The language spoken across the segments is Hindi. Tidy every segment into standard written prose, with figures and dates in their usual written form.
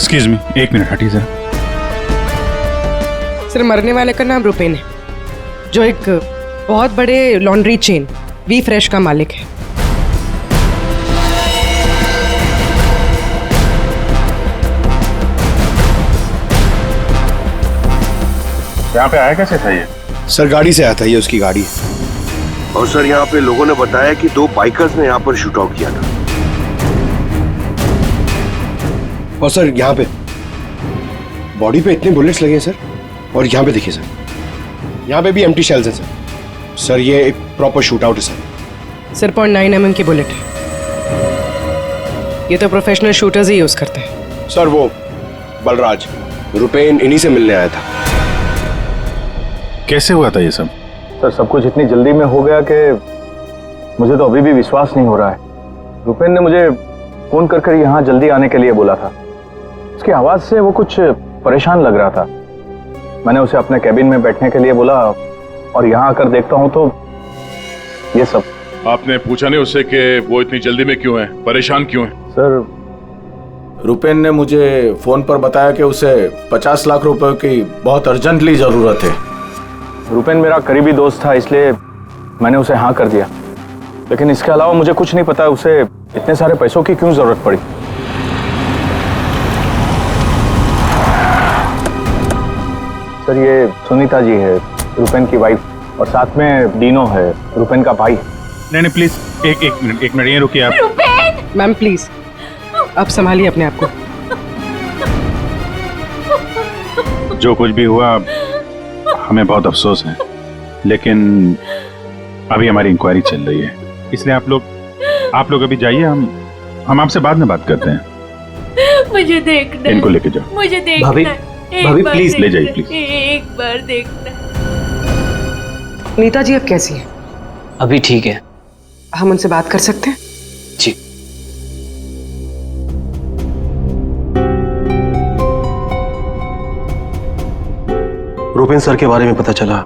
एक्सक्यूज मी, एक मिनट हटिए जरा। सर, मरने वाले का नाम रुपेन है, जो एक बहुत बड़े लॉन्ड्री चेन वी फ्रेश का मालिक है। यहाँ पे आया कैसे था ये? सर गाड़ी से आया था, ये उसकी गाड़ी है। और सर यहाँ पे लोगों ने बताया कि 2 बाइकर्स ने यहाँ पर शूट आउट किया था। और सर यहाँ पे बॉडी पे इतने बुलेट्स लगे हैं सर, और यहाँ पे देखिए सर, यहाँ पे भी एम्प्टी शेल्स हैं सर। सर ये एक प्रॉपर शूट आउट है सर। सर 0.9 mm की बुलेट है, ये तो प्रोफेशनल शूटर्स ही यूज करते हैं। सर वो बलराज रुपेन इन्हीं से मिलने आया था। कैसे हुआ था ये सब? सर सब कुछ इतनी जल्दी में हो गया कि मुझे तो अभी भी विश्वास नहीं हो रहा है। रुपेन ने मुझे फोन कर यहाँ जल्दी आने के लिए बोला था। उसकी आवाज से वो कुछ परेशान लग रहा था। मैंने उसे अपने कैबिन में बैठने के लिए बोला और यहाँ आकर देखता हूँ तो ये सब। आपने पूछा नहीं उससे कि वो इतनी जल्दी में क्यों है, परेशान क्यों है? सर रुपेन ने मुझे फोन पर बताया कि उसे 50 लाख रुपए की बहुत अर्जेंटली जरूरत है। रुपेन मेरा करीबी दोस्त था, इसलिए मैंने उसे हाँ कर दिया। लेकिन इसके अलावा मुझे कुछ नहीं पता उसे इतने सारे पैसों की क्यों जरूरत पड़ी। सर ये सुनीता जी है, रुपेन की वाइफ, और साथ में डीनो है, रुपेन का भाई। नहीं प्लीज एक मिनट ये रुकिए आप। मैम प्लीज, आप संभालिए अपने आप को। जो कुछ भी हुआ हमें बहुत अफसोस है, लेकिन अभी हमारी इंक्वायरी चल रही है, इसलिए आप लोग अभी जाइए, हम आपसे बाद में बात करते हैं। मुझे देखना, इनको लेके जाओ। मुझे देखना, भाभी प्लीज ले जाइए प्लीज। एक बार देखना। नीता जी अब कैसी है? अभी ठीक है। हम उनसे बात कर सकते हैं? जी। रुपेन सर के बारे में पता चला,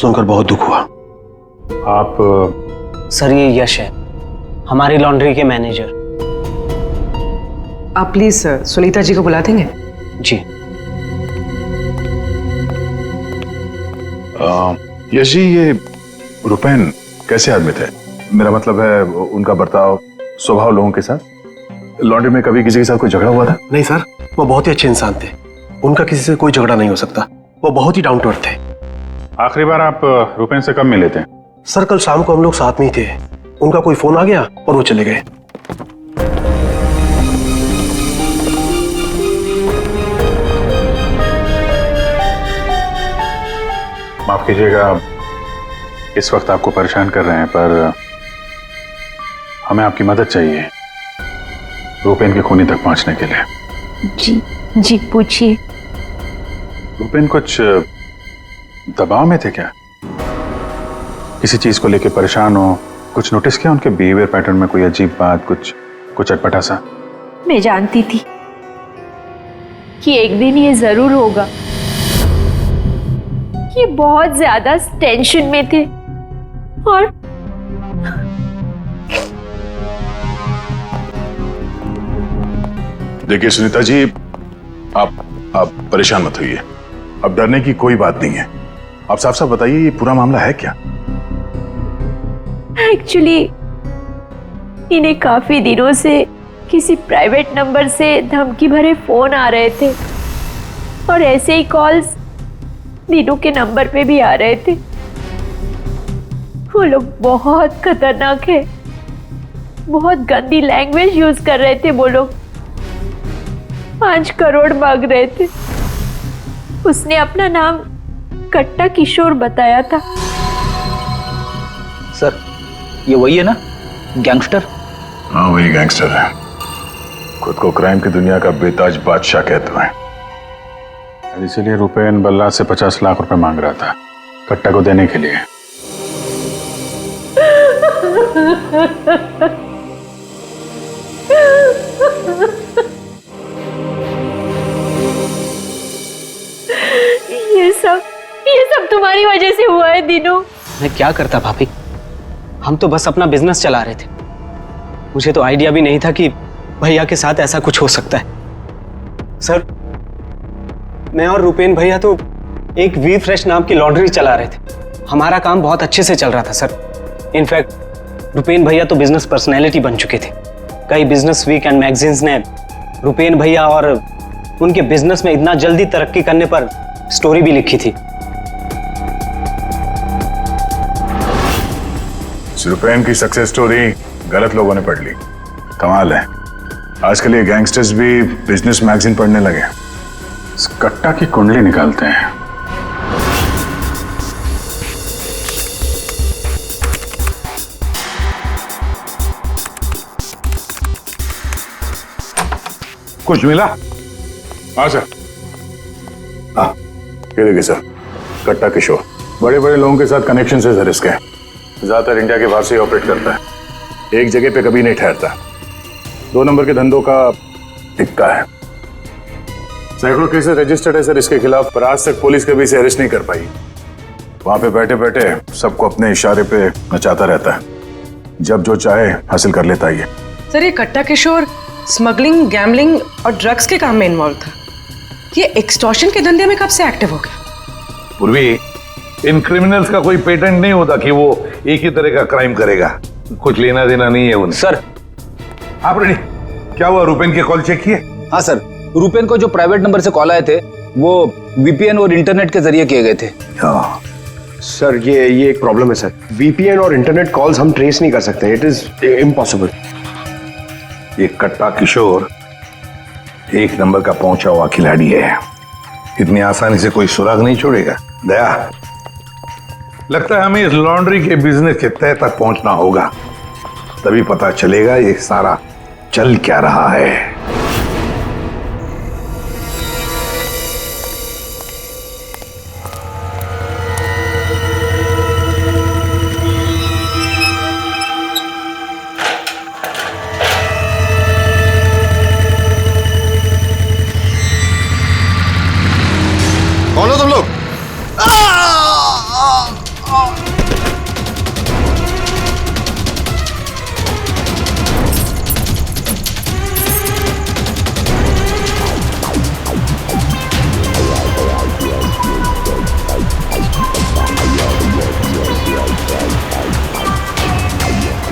सुनकर बहुत दुख हुआ। आप सर ये यश है, हमारी लॉन्ड्री के मैनेजर। आप प्लीज सुनीता जी को बुला देंगे? जी। यश जी, ये रुपेन कैसे आदमी थे? मेरा मतलब है उनका बर्ताव, स्वभाव लोगों के साथ। लॉन्ड्री में कभी किसी के साथ कोई झगड़ा हुआ था? नहीं सर, वो बहुत ही अच्छे इंसान थे, उनका किसी से कोई झगड़ा नहीं हो सकता। वो बहुत ही डाउन टू अर्थ थे। आखिरी बार आप रुपेन से कब मिले थे? सर कल शाम को हम लोग साथ में ही थे, उनका कोई फोन आ गया और वो चले गए। माफ कीजिएगा इस वक्त आपको परेशान कर रहे हैं, पर हमें आपकी मदद चाहिए रुपेन के खूनी तक पहुंचने के लिए। जी पूछिए। रुपेन कुछ दबाव में थे क्या? किसी चीज को लेकर परेशान हो? कुछ नोटिस किया उनके बिहेवियर पैटर्न में? कोई अजीब बात, कुछ अटपटा सा? मैं जानती थी कि एक दिन ये जरूर होगा। ये बहुत ज्यादा टेंशन में थे और देखिए सुनीता जी, आप परेशान मत होइए। अब डरने की कोई बात नहीं है। आप साफ साफ बताइए ये पूरा मामला है क्या? एक्चुअली इन्हें काफी दिनों से किसी प्राइवेट नंबर से धमकी भरे फोन आ रहे थे और ऐसे ही कॉल्स दीनू के नंबर पे भी आ रहे थे। वो लोग बहुत खतरनाक है, बहुत गंदी लैंग्वेज यूज कर रहे थे। वो लोग 5 करोड़ मांग रहे थे। उसने अपना नाम कट्टा किशोर बताया था। सर ये वही है ना, गैंगस्टर? हाँ वही गैंगस्टर है, खुद को क्राइम की दुनिया का बेताज बादशाह कहते हैं। इसीलिए रुपेन बल्ला से 50 लाख रुपए मांग रहा था कट्टा को देने के लिए। ये सब तुम्हारी वजह से हुआ है दीनू। मैं क्या करता भाभी, हम तो बस अपना बिजनेस चला रहे थे। मुझे तो आइडिया भी नहीं था कि भैया के साथ ऐसा कुछ हो सकता है। सर, मैं और रुपेन भैया तो एक वी फ्रेश नाम की लॉन्ड्री चला रहे थे। हमारा काम बहुत अच्छे से चल रहा था सर। इनफैक्ट रुपेन भैया तो बिजनेस पर्सनैलिटी बन चुके थे। कई बिजनेस वीक एंड मैगजीन्स ने रुपेन भैया और उनके बिजनेस में इतना जल्दी तरक्की करने पर स्टोरी भी लिखी थी। रुपेन की सक्सेस स्टोरी गलत लोगों ने पढ़ ली। कमाल है, आजकल ये गैंगस्टर्स भी बिजनेस मैगजीन पढ़ने लगे। इस कट्टा की कुंडली निकालते हैं। कुछ मिला? हाँ सर। हाँ, ये देखिए सर, कट्टा किशोर बड़े बड़े लोगों के साथ कनेक्शन से सर इसके। ज्यादातर इंडिया के बाहर से ऑपरेट करता है, एक जगह पे कभी नहीं ठहरता। 2 नंबर के धंधों का टिक्का है। सैकड़ों केसेस रजिस्टर्ड है सर इसके खिलाफ, पर आज तक पुलिस कभी इसे अरेस्ट नहीं कर पाई। वहां पे बैठे बैठे सबको अपने इशारे पे नचाता रहता है, जब जो चाहे हासिल कर लेता है। सर, ये कट्टा किशोर स्मगलिंग, गैम्बलिंग और ड्रग्स के काम में इन्वॉल्व था। ये एक्सटॉर्शन के धंधे में कब से एक्टिव हो गया? पूर्वी, इन क्रिमिनल्स का कोई पेटेंट नहीं होता कि वो एक ही तरह का क्राइम करेगा। कुछ लेना देना नहीं है उन्हें। सर, आप रेडी? क्या हुआ, रुपेन के कॉल चेक किए? हाँ सर, रुपेन को जो प्राइवेट नंबर से कॉल आए थे वो वीपीएन और इंटरनेट के जरिए किए गए थे। हाँ सर, ये एक प्रॉब्लम है सर। वीपीएन और इंटरनेट कॉल्स हम ट्रेस नहीं कर सकते। It is impossible. ये कट्टा किशोर 1 नंबर का पहुंचा हुआ खिलाड़ी है। इतनी आसानी से कोई सुराग नहीं छोड़ेगा। दया, लगता है हमें इस लॉन्ड्री के बिजनेस के तह तक पहुंचना होगा, तभी पता चलेगा ये सारा चल क्या रहा है। कौन हो तुम लोग?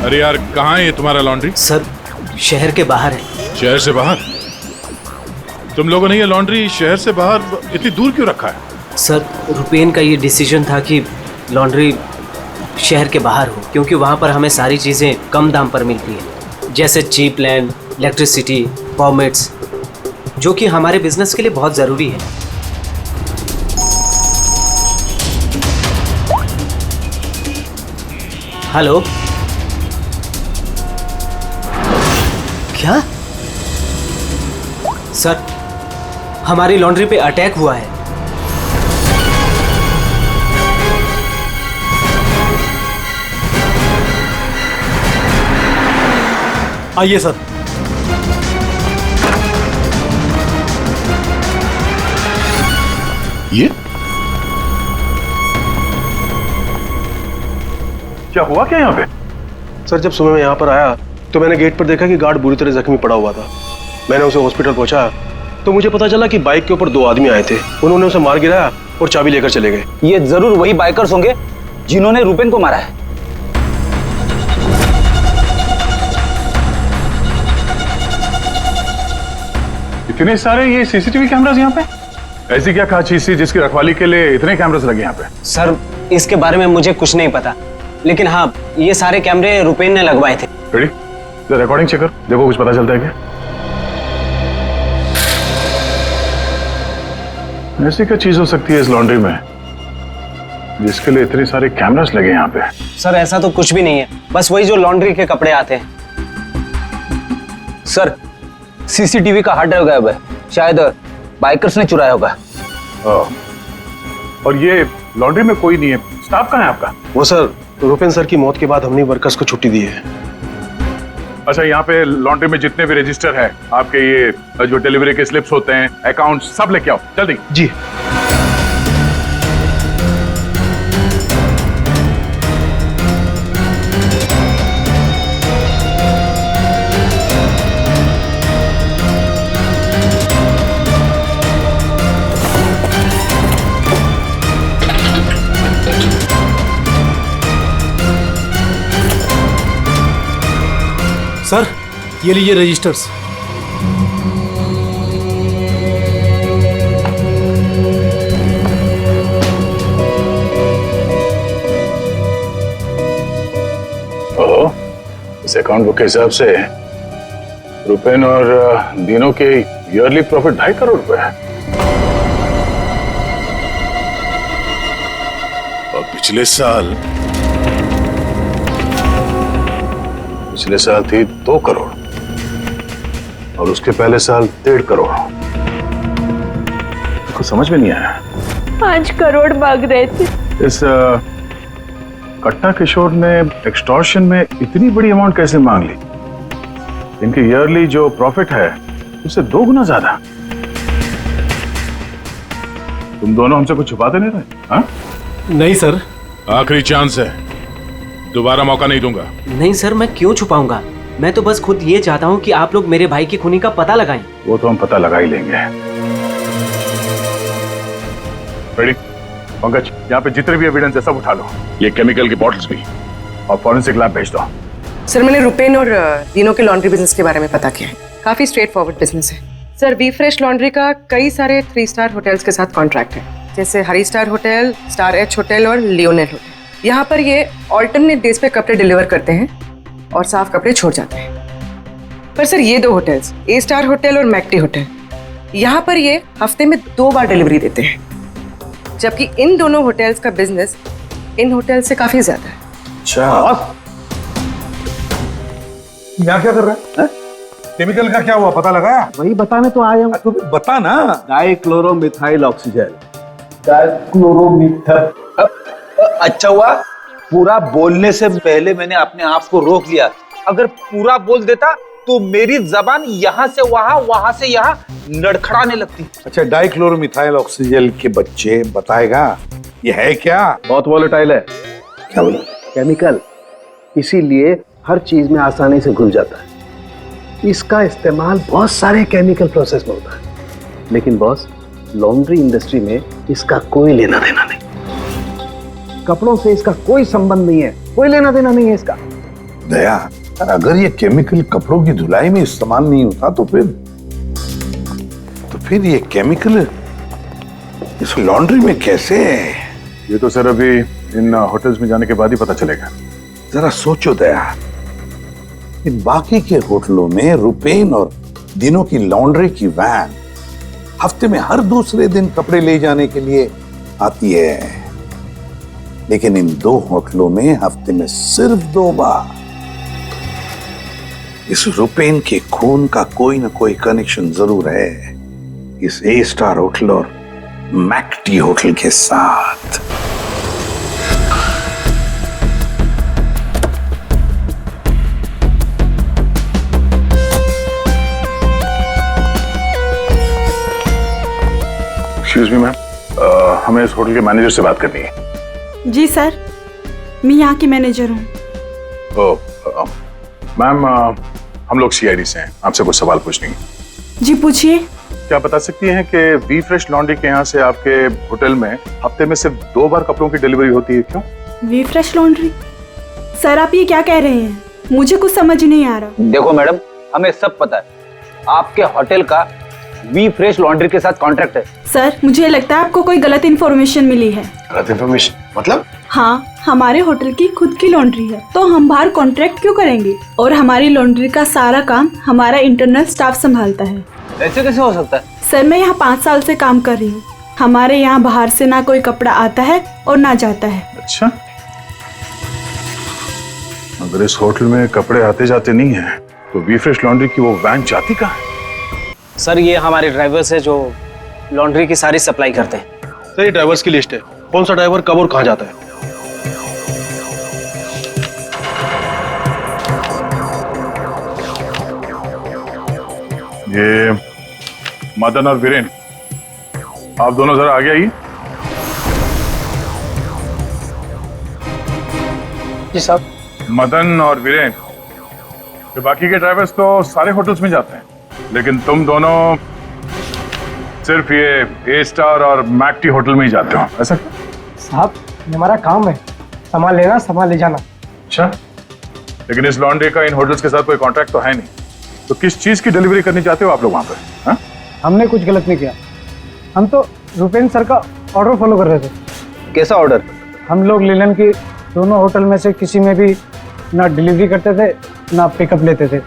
अरे यार, कहाँ है ये तुम्हारा लॉन्ड्री? सर, शहर के बाहर है। शहर से बाहर? तुम लोगों ने ये लॉन्ड्री शहर से बाहर इतनी दूर क्यों रखा है? सर, रुपेन का ये डिसीजन था कि लॉन्ड्री शहर के बाहर हो, क्योंकि वहाँ पर हमें सारी चीज़ें कम दाम पर मिलती हैं, जैसे चीप लैंड, इलेक्ट्रिसिटी, परमिट्स, जो कि हमारे बिजनेस के लिए बहुत ज़रूरी है। हेलो, क्या? सर, हमारी लॉन्ड्री पे अटैक हुआ है। आइए सर। ये क्या हुआ क्या यहाँ पे? सर, जब सुबह मैं यहाँ पर आया तो मैंने गेट पर देखा कि गार्ड बुरी तरह जख्मी पड़ा हुआ था। मैंने उसे हॉस्पिटल पहुंचाया तो मुझे पता चला कि बाइक के ऊपर 2 आदमी आए थे। उन्होंने उसे मार गिराया और चाबी लेकर चले गए। ये जरूर वही बाइकर्स होंगे जिन्होंने रुपेन को मारा है। इतने सारे ये सीसीटीवी कैमरास यहाँ पे? ऐसी क्या खास चीज थी जिसकी रखवाली के लिए इतने कैमरास लगे यहाँ पे? सर, इसके बारे में मुझे कुछ नहीं पता, लेकिन हाँ, ये सारे कैमरे रुपेन ने लगवाए थे। रेडी? रिकॉर्डिंग चेक कर, देखो कुछ पता चलता है क्या? ऐसी क्या चीज हो सकती है इस लॉन्ड्री में जिसके लिए इतने सारे कैमरास लगे यहाँ पे? सर, ऐसा तो कुछ भी नहीं है, बस वही जो लॉन्ड्री के कपड़े आते हैं। सर, सीसीटीवी का हार्ड ड्राइव गायब है, शायद बाइकर्स ने चुराया होगा। और ये लॉन्ड्री में कोई नहीं है, स्टाफ कहाँ है आपका? वो सर, रुपेन सर की मौत के बाद हमने वर्कर्स को छुट्टी दी है। अच्छा, यहाँ पे लॉन्ड्री में जितने भी रजिस्टर है, आपके ये जो डिलीवरी के स्लिप्स होते हैं, अकाउंट, सब लेके आओ जल्दी। जी। सर ये लीजिए रजिस्टर्स। ओह, इस अकाउंट बुक के हिसाब से रुपेन और दीनों के ईयरली प्रॉफिट 2.5 करोड़ रुपए है। और पिछले साल थी 2 करोड़ और उसके पहले साल 1.5 करोड़। कुछ समझ में नहीं आया। 5 करोड़ मांग रहे थे। इस कट्टा किशोर ने एक्सटॉर्शन में इतनी बड़ी अमाउंट कैसे मांग ली? इनके ईयरली जो प्रॉफिट है उससे 2 गुना ज्यादा। तुम दोनों हमसे कुछ छुपाते नहीं रहे? हाँ? नहीं सर। आखिरी चांस है, दोबारा मौका नहीं दूंगा। नहीं सर, मैं क्यों छुपाऊंगा? मैं तो बस खुद ये चाहता हूँ कि आप लोग मेरे भाई की खूनी का पता लगाएं। वो तो हम पता लगा ही लेंगे। रेडी? पंकज, यहाँ पे जितने भी एविडेंस है सब उठा लो। ये केमिकल की बॉटल्स भी, और फॉरेंसिक लैब भेज दो। सर मैंने रुपेन और दीनों के लॉन्ड्री बिजनेस के बारे में पता किया है। काफी स्ट्रेट फॉरवर्ड बिजनेस है सर। वी फ्रेश लॉन्ड्री का कई सारे 3 स्टार होटल्स के साथ कॉन्ट्रैक्ट है, जैसे हरी star hotel, star H hotel और लियोनेल होटल। यहाँ पर ये ऑल्टरनेट डेज पे कपड़े डिलीवर करते हैं और साफ कपड़े छोड़ जाते हैं। पर सर ये 2 होटल्स, ए स्टार होटल और मैक्टी होटल, यहाँ पर ये हफ्ते में 2 बार डिलीवरी देते हैं, जबकि इन दोनों होटल्स का बिजनेस इन होटल से काफी ज्यादा है। अच्छा, यहाँ क्या कर रहा है? केमिकल का क्या हुआ, पता लगाया? वही बताने तो आया हूँ। तो बता ना। डाइक्लोरोमिथाइल ऑक्सीजन। अच्छा हुआ पूरा बोलने से पहले मैंने अपने आप को रोक लिया। अगर पूरा बोल देता तो मेरी जबान यहाँ से वहां, वहां से यहाँ लड़खड़ाने लगती। अच्छा, डाइक्लोरोमिथाइल ऑक्सीजन के बच्चे बताएगा ये है क्या? बहुत वोलेटाइल है। क्या बोला? केमिकल, इसीलिए हर चीज में आसानी से घुल जाता है। इसका इस्तेमाल बहुत सारे केमिकल प्रोसेस में होता है, लेकिन बॉस लॉन्ड्री इंडस्ट्री में इसका कोई लेना देना नहीं। कपड़ों से इसका कोई संबंध नहीं है, कोई लेना देना नहीं है इसका। दया, अगर ये केमिकल कपड़ों की धुलाई में इस्तेमाल नहीं होता तो फिर ये केमिकल इस लॉन्ड्री में कैसे है? ये तो सर अभी इन होटल्स में जाने के बाद ही पता चलेगा। जरा सोचो दया, इन बाकी के होटलों में रुपेन और दिनों की लॉन्ड्री की वैन हफ्ते में हर दूसरे दिन कपड़े ले जाने के लिए आती है, लेकिन इन 2 होटलों में हफ्ते में सिर्फ 2 बार। इस रुपेन के खून का कोई ना कोई कनेक्शन जरूर है इस ए स्टार होटल और मैक्टी होटल के साथ। एक्सक्यूज मी मैम, हमें इस होटल के मैनेजर से बात करनी है। जी सर, मैं यहाँ की मैनेजर हूँ। मैम, हम लोग सीआईडी से हैं, आपसे कुछ सवाल पूछने हैं। जी पूछिए। क्या बता सकती हैं कि वी फ्रेश लॉन्ड्री के यहाँ से आपके होटल में हफ्ते में सिर्फ 2 बार कपड़ों की डिलीवरी होती है, क्यों? We fresh laundry? सर आप ये क्या कह रहे हैं? मुझे कुछ समझ नहीं आ रहा। देखो मैडम, हमें सब पता है आपके होटल का वी फ्रेश लॉन्ड्री के साथ कॉन्ट्रैक्ट है। सर मुझे लगता है आपको कोई गलत इन्फॉर्मेशन मिली है। गलत इन्फॉर्मेशन मतलब? हाँ, हमारे होटल की खुद की लॉन्ड्री है, तो हम बाहर कॉन्ट्रैक्ट क्यों करेंगे? और हमारी लॉन्ड्री का सारा काम हमारा इंटरनल स्टाफ संभालता है। ऐसे कैसे हो सकता है? सर मैं यहाँ 5 साल से काम कर रही हूँ। हमारे यहाँ बाहर से ना कोई कपड़ा आता है और ना जाता है। अच्छा, अगर इस होटल में कपड़े आते जाते नहीं है तो वी फ्रेश लॉन्ड्री की वो वैन जाती कहाँ है? सर ये हमारे ड्राइवर्स है जो लॉन्ड्री की सारी सप्लाई करते हैं। सर ये ड्राइवर्स की लिस्ट है, कौन सा ड्राइवर कब और कहाँ जाता है। ये मदन और वीरेन, आप दोनों जरा आगे आइए। जी साहब। मदन और वीरेन, ये बाकी के ड्राइवर्स तो सारे होटल्स में जाते हैं, लेकिन तुम दोनों सिर्फ ये ए स्टार और मैक्टी होटल में ही जाते हो, ऐसा क्यों? साहब ये हमारा काम है, सामान लेना सामान ले जाना। अच्छा, लेकिन इस लॉन्ड्री का इन होटल्स के साथ कोई कॉन्ट्रैक्ट तो है नहीं, तो किस चीज की डिलीवरी करनी चाहते हो आप लोग वहां पर? हाँ? हमने कुछ गलत नहीं किया, हम तो रुपेन सर का ऑर्डर फॉलो कर रहे थे। कैसा ऑर्डर? हम लोग लिलन की दोनों होटल में से किसी में भी ना डिलीवरी करते थे ना पिकअप लेते थे,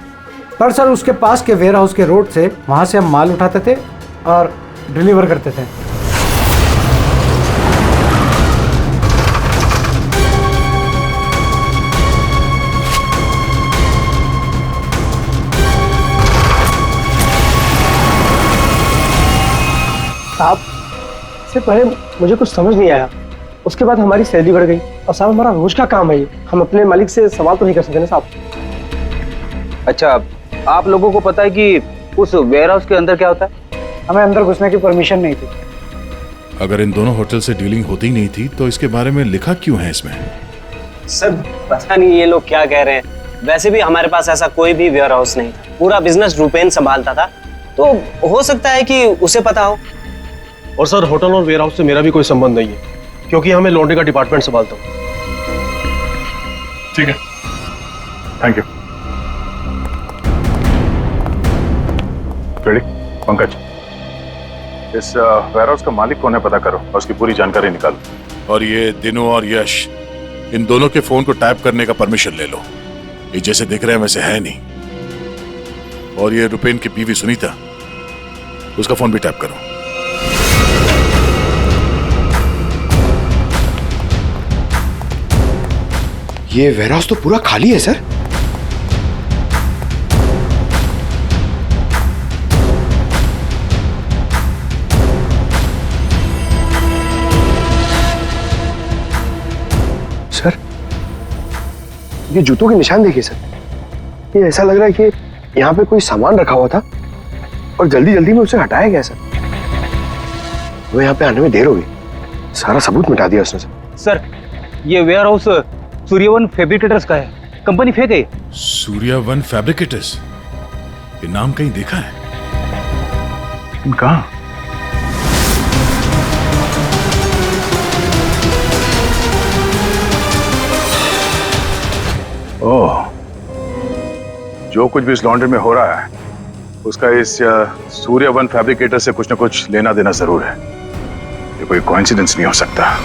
पर सर उसके पास के वेयर हाउस के रोड से वहाँ से हम माल उठाते थे और डिलीवर करते थे। साहब इससे पहले मुझे कुछ समझ नहीं आया, उसके बाद हमारी सैलरी बढ़ गई और साहब हमारा रोज का काम है ये, हम अपने मालिक से सवाल तो नहीं कर सकते ना साहब। अच्छा, आप लोगों को पता है कि उस वेयर हाउस के अंदर क्या होता है? हमें अंदर घुसने की परमिशन नहीं थी। अगर इन दोनों होटल से डीलिंग होती ही नहीं थी तो इसके बारे में लिखा क्यों है इसमें? सर पता नहीं ये लोग क्या कह रहे हैं, वैसे भी हमारे पास ऐसा कोई भी वेयर हाउस नहीं था, पूरा बिजनेस रुपेन संभालता था, तो हो सकता है कि उसे पता हो। और सर होटल और वेयर हाउस से मेरा भी कोई संबंध नहीं है, क्योंकि हमें लॉन्ड्री का डिपार्टमेंट संभालता हूँ। ठीक है, थैंक यू। रेडी? पंकज, इस वेयर हाउस का मालिक कौन है पता करो और उसकी पूरी जानकारी निकालो। और ये दिनू और यश, इन दोनों के फोन को टैप करने का परमिशन ले लो, ये जैसे दिख रहे हैं वैसे है नहीं। और ये रुपेन की बीवी सुनीता, उसका फोन भी टैप करो। ये वेयरहाउस तो पूरा खाली है सर। सर ये जूतों के निशान देखिए सर, ये ऐसा लग रहा है कि यहाँ पे कोई सामान रखा हुआ था और जल्दी जल्दी में उसे हटाया गया सर। वो यहाँ पे आने में देर हो गई, सारा सबूत मिटा दिया उसने सर। सर ये वेयर हाउस सूर्यवन फैब्रिकेटर्स का है, कंपनी फेक है। सूर्यवन फैब्रिकेटर्स, ये नाम कहीं देखा है, लेकिन कहां? ओह, जो कुछ भी इस लॉन्ड्री में हो रहा है उसका इस सूर्यवन फैब्रिकेटर से कुछ ना कुछ लेना देना जरूर है। ये कोई कोइंसिडेंस नहीं हो सकता।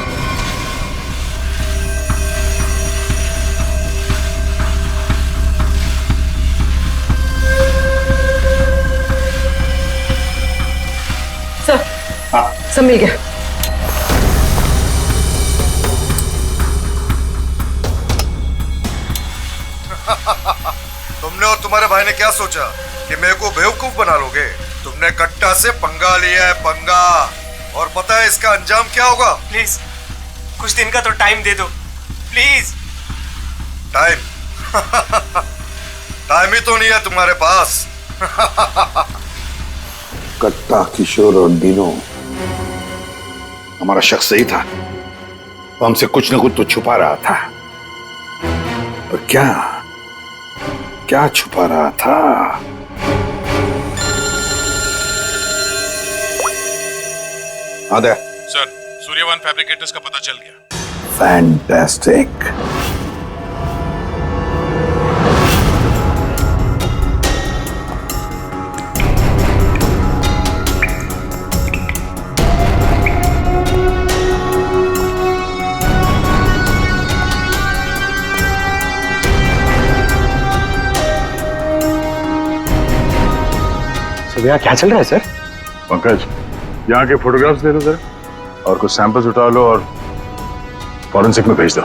सर, सब मिल गया। तुमने और तुम्हारे भाई ने क्या सोचा कि मेरे को बेवकूफ बना लोगे? तुमने कट्टा से पंगा लिया है, पंगा। और पता है इसका अंजाम क्या होगा? प्लीज कुछ दिन का तो टाइम दे दो प्लीज। टाइम? टाइम ही तो नहीं है तुम्हारे पास। कट्टा, किशोर और दीनो हमारा शख्स सही था, वो हमसे कुछ न कुछ तो छुपा रहा था। और क्या क्या छुपा रहा था? आदे सर, सूर्यवन फैब्रिकेटर्स का पता चल गया। फैंटास्टिक। यहाँ क्या चल रहा है सर? पंकज, यहाँ के फोटोग्राफ्स दे दो जरा और कुछ सैंपल्स उठा लो और फॉरेंसिक में भेज दो।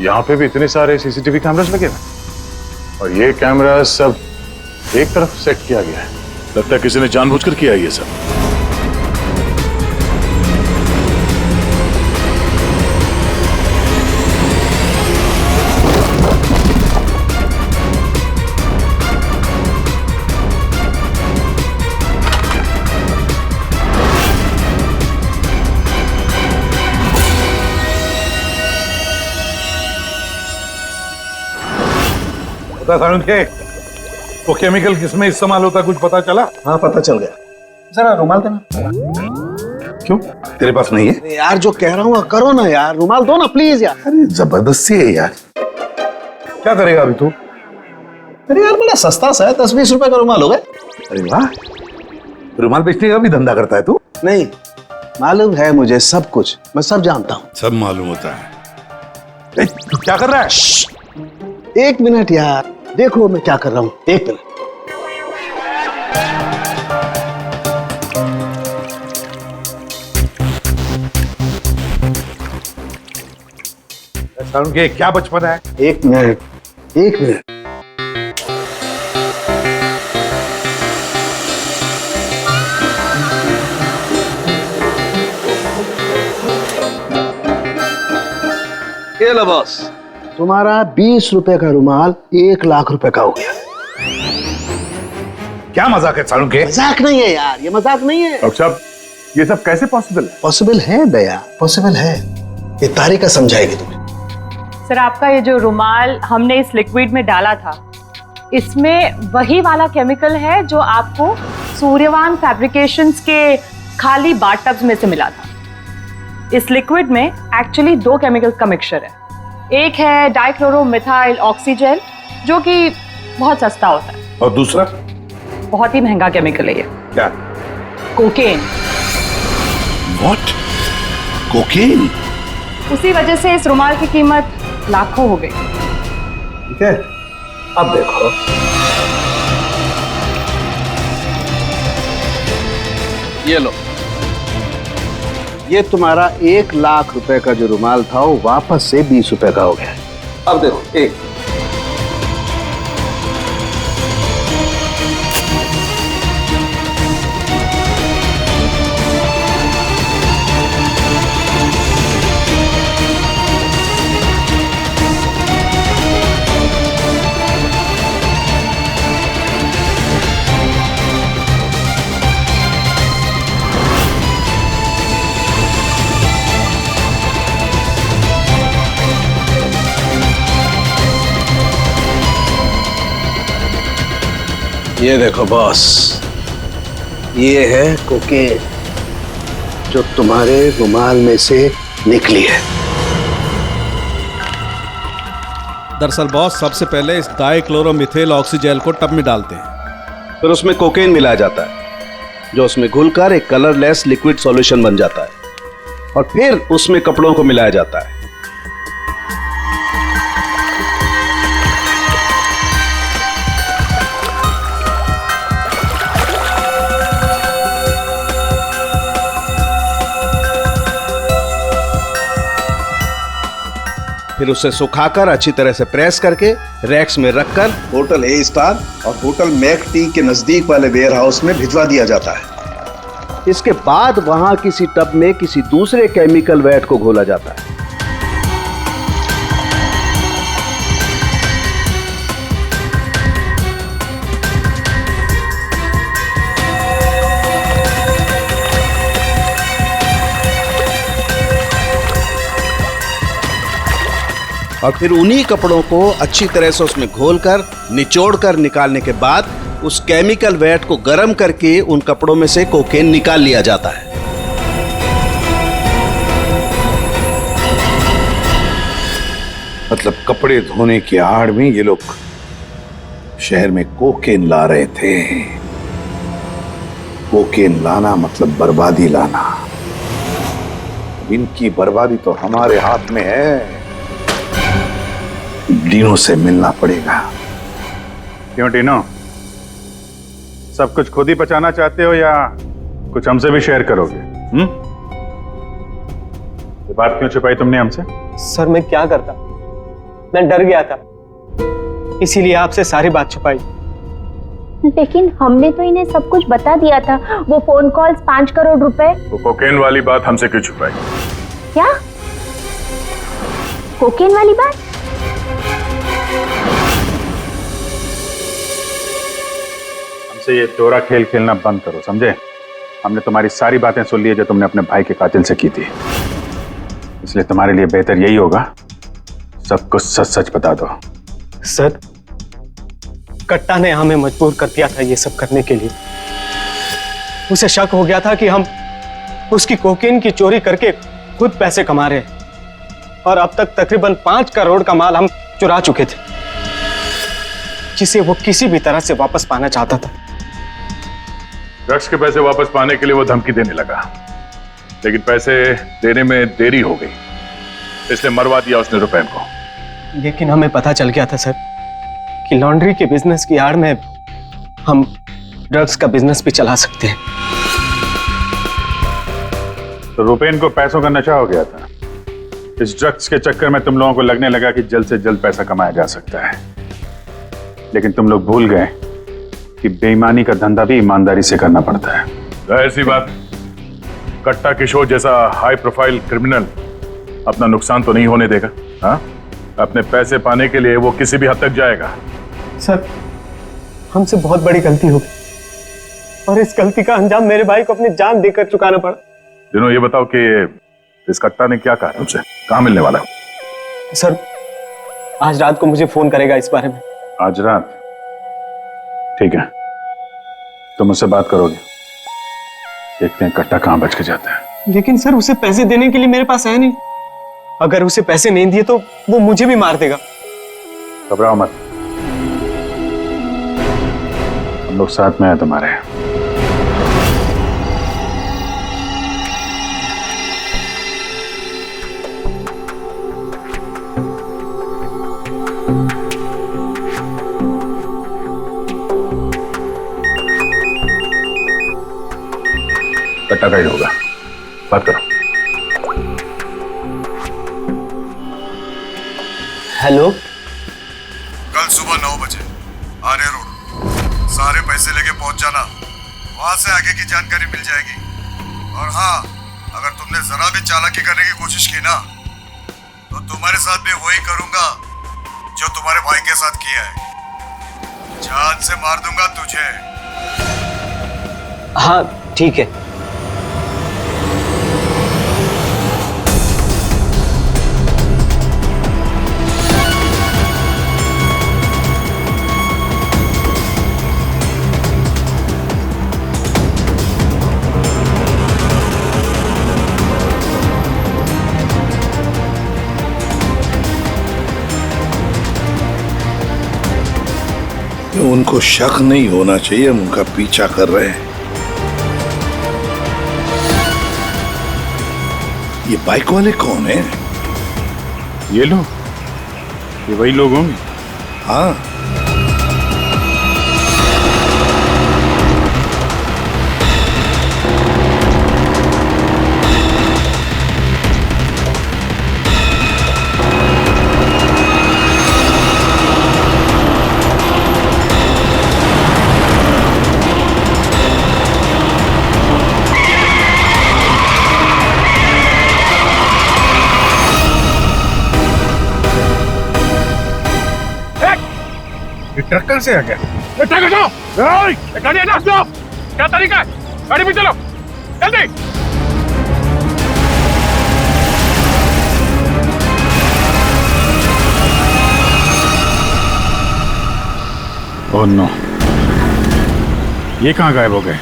यहाँ पे भी इतने सारे सीसीटीवी कैमरास लगे हैं और ये कैमरा सब एक तरफ सेट किया गया है। लगता है किसी ने जानबूझकर किया ये सब। अच्छा सालुंखे, वो केमिकल किसमें इस्तेमाल होता कुछ पता चला? हाँ पता चल गया। जरा रुमाल देना। क्यों, तेरे पास नहीं है? यार जो कह रहा हूँ करो ना यार, रुमाल दो ना प्लीज यार। अरे जबरदस्ती है यार। क्या करेगा अभी तू? अरे यार बड़ा सस्ता सा है, 10-20 रुपए का रुमाल होगा। अरे वाह, रुमाल बेचने का भी धंधा करता है तू? नहीं, मालूम है मुझे सब कुछ, मैं सब जानता हूँ। सब मालूम होता है। तू क्या कर रहा है? 1 मिनट यार, देखो मैं क्या कर रहा हूँ, 1 मिनट। सालुंखे, क्या बचपन है? 1 मिनट, 1 मिनट। ये लो बॉस, तुम्हारा 20 रुपए का रुमाल 1 लाख रुपए का हो गया। क्या मजाक है सालुंखे? मजाक नहीं है यार, ये मजाक नहीं है। डॉक्टर साहब, ये सब कैसे पॉसिबल है? पॉसिबल है भैया, पॉसिबल है। ये तारिका समझाएगी तुम्हें। सर, आपका ये जो रुमाल हमने इस लिक्विड में डाला था, इसमें वही वाला केमिकल है जो आपको सूर्यवान फैब्रिकेशंस के खाली बाथटब्स में से मिला था। इस लिक्विड में एक्चुअली 2 केमिकल्स का मिक्सचर है। एक है डाइक्लोरोमिथाइल ऑक्सीजेल, जो कि बहुत सस्ता होता है, और दूसरा बहुत ही महंगा केमिकल है ये। क्या? कोकेन। व्हाट? कोकेन? उसी वजह से इस रुमाल की कीमत लाखों हो गई। ठीक है, अब देखो। ये लो, ये तुम्हारा 1 लाख रुपए का जो रुमाल था वो वापस से 20 रुपए का हो गया। अब देखो, एक ये देखो बॉस, ये है कोकेन जो तुम्हारे रुमाल में से निकली है। दरअसल बॉस, सबसे पहले इस डाइक्लोरोमिथेल ऑक्सीजेल को टब में डालते हैं, फिर उसमें कोकेन मिलाया जाता है जो उसमें घुलकर एक कलरलेस लिक्विड सॉल्यूशन बन जाता है, और फिर उसमें कपड़ों को मिलाया जाता है। फिर उसे सुखाकर अच्छी तरह से प्रेस करके रैक्स में रखकर होटल ए स्टार और होटल मैक टी के नजदीक वाले वेयर हाउस में भिजवा दिया जाता है। इसके बाद वहां किसी टब में किसी दूसरे केमिकल वैट को घोला जाता है। और फिर उन्हीं कपड़ों को अच्छी तरह से उसमें घोलकर निचोड़कर निकालने के बाद उस केमिकल वैट को गर्म करके उन कपड़ों में से कोकेन निकाल लिया जाता है। मतलब कपड़े धोने की आड़ में ये लोग शहर में कोकेन ला रहे थे। कोकेन लाना मतलब बर्बादी लाना। इनकी बर्बादी तो हमारे हाथ में है। डीनो से मिलना पड़ेगा। क्यों डीनो, सब कुछ खुद ही पचाना चाहते हो या कुछ हमसे भी शेयर करोगे? ये बात क्यों छुपाई तुमने हमसे? सर मैं क्या करता, मैं डर गया था, इसीलिए आपसे सारी बात छुपाई। लेकिन हमने तो इन्हें सब कुछ बता दिया था। वो फोन कॉल्स, 5 करोड़ रुपए। वो कोकेन वाली बात हमसे क्यों छुपाई? क्या कोकेन वाली बात? हमसे ये दोहरा खेल खेलना बंद करो, समझे? हमने तुम्हारी सारी बातें सुन ली है जो तुमने अपने भाई के कातिल से की थी। इसलिए तुम्हारे लिए बेहतर यही होगा सब कुछ सच सच बता दो। सर कट्टा ने हमें मजबूर कर दिया था ये सब करने के लिए। उसे शक हो गया था कि हम उसकी कोकीन की चोरी करके खुद पैसे कमा रहे हैं और अब तक तकरीबन 5 करोड़ का माल हम चुरा चुके थे, जिसे वो किसी भी तरह से वापस पाना चाहता था। ड्रग्स के पैसे वापस पाने के लिए वो धमकी देने लगा, लेकिन पैसे देने में देरी हो गई, इसलिए मरवा दिया उसने रुपैन को। लेकिन हमें पता चल गया था सर कि लॉन्ड्री के बिजनेस की आड़ में हम ड्रग्स का बिजनेस भी चला सकते हैं। तो रुपैन को पैसों का नशा हो गया था। इस ड्रग्स के चक्कर में तुम लोगों को लगने लगा कि जल्द से जल्द पैसा कमाया जा सकता है, लेकिन तुम लोग भूल गए कि बेईमानी का धंधा भी ईमानदारी से करना पड़ता है। ऐसी बात, कट्टा किशोर जैसा हाई प्रोफाइल क्रिमिनल अपना नुकसान तो नहीं होने देगा। हाँ, अपने पैसे पाने के लिए वो किसी भी हद तक जाएगा। सर, हमसे बहुत बड़ी गलती हो गई और इस गलती का अंजाम मेरे भाई को अपनी जान देकर चुकाना पड़ा। दिनों, ये बताओ कि इस कट्टा ने क्या कहा तुमसे? कहाँ मिलने वाला है? सर, आज रात को मुझे फोन करेगा इस बारे में। आज रात? ठीक है, तुम मुझसे बात करोगे, देखते हैं कट्टा कहाँ बच के जाता है। लेकिन सर, उसे पैसे देने के लिए मेरे पास है नहीं। अगर उसे पैसे नहीं दिए तो वो मुझे भी मार देगा। घबराओ मत, हम लोग साथ में हैं तुम्हारे। कट्टा का ही होगा, बात करो। हेलो, कल सुबह 9 बजे आर्य रोड, सारे पैसे लेके पहुंच जाना, वहां से आगे की जानकारी मिल जाएगी। और हाँ, अगर तुमने जरा भी चालाकी करने की कोशिश की ना, तो तुम्हारे साथ भी वही करूंगा जो तुम्हारे भाई के साथ किया है। जान से मार दूंगा तुझे। हाँ ठीक है। उनको शक नहीं होना चाहिए, हम उनका पीछा कर रहे हैं। ये बाइक वाले कौन है? ये लोग, ये वही लोग होंगे। हाँ, ट्रक कहाँ से आ गया? ट्रक हटाओ! गाड़ी हटाओ! क्या तरीका है? गाड़ी में चलो, जल्दी! ओह नो, ये कहाँ गायब हो गए?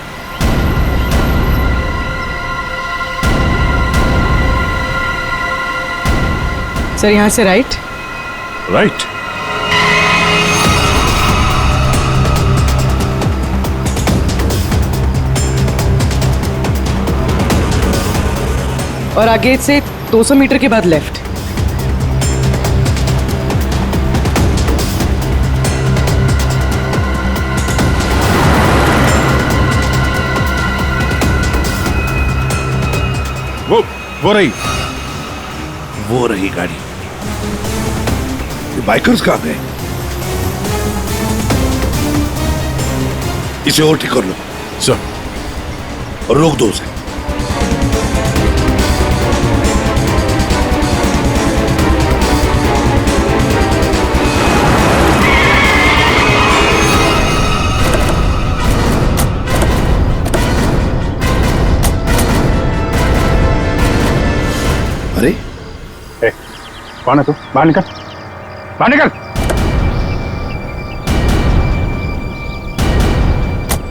सर, यहाँ से राइट। राइट? और आगे से 200 मीटर के बाद लेफ्ट। वो रही, वो रही गाड़ी। ये बाइकर्स कहाँ गए? इसे ओवरटेक कर लो सर, और रोक दो उसे। अरे कौन है तू? बाहर निकल, बाहर निकल!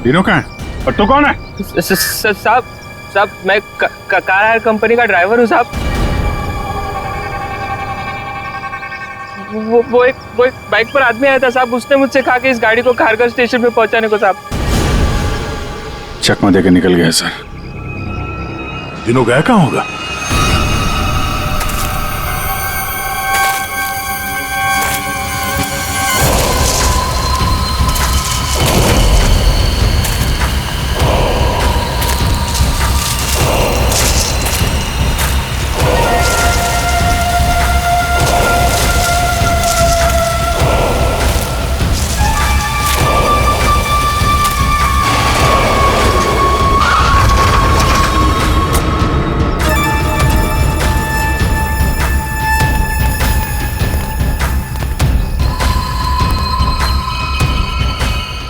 डीनो कहाँ है और तू कौन है? साहब मैं कार हायर कंपनी का ड्राइवर हूँ साहब। वो एक बाइक पर आदमी आया था साहब, उसने मुझसे कहा कि इस गाड़ी को खारगर स्टेशन पे पहुंचाने को साहब। चकमा देके निकल गया सर। दिनों गया कहाँ होगा?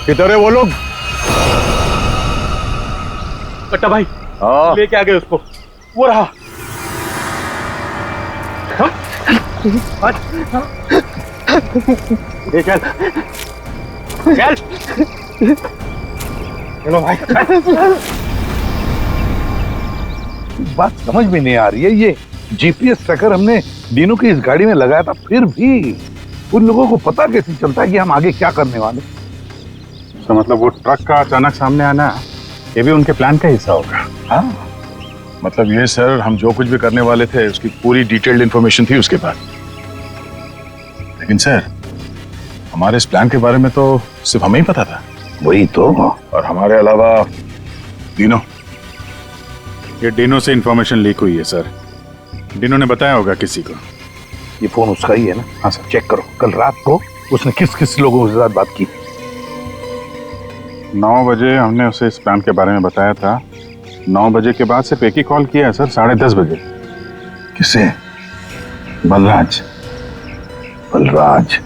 किधर है वो लोग? कट्टा भाई लेके आ गए उसको, वो रहा। ये चल चल चलो भाई। बात समझ में नहीं आ रही है, ये जीपीएस ट्रैकर हमने डीनो की इस गाड़ी में लगाया था, फिर भी उन लोगों को पता कैसे चलता है कि हम आगे क्या करने वाले? तो मतलब वो ट्रक का अचानक सामने आना ये भी उनके प्लान का हिस्सा होगा? हाँ, मतलब ये सर, हम जो कुछ भी करने वाले थे उसकी पूरी डिटेल्ड इंफॉर्मेशन थी उसके पास। लेकिन सर, हमारे इस प्लान के बारे में तो सिर्फ हमें ही पता था। वही तो। और हमारे अलावा डीनो। ये डीनो से इंफॉर्मेशन लीक हुई है सर। डीनो ने बताया होगा किसी को। ये फोन उसका ही है ना? हाँ सर। चेक करो कल रात को उसने किस किस लोगों के साथ बात की। 9 बजे हमने उसे इस प्लान के बारे में बताया था। 9 बजे के बाद सिर्फ एक ही कॉल किया है सर, 10:30 बजे। किसे? बलराज। बलराज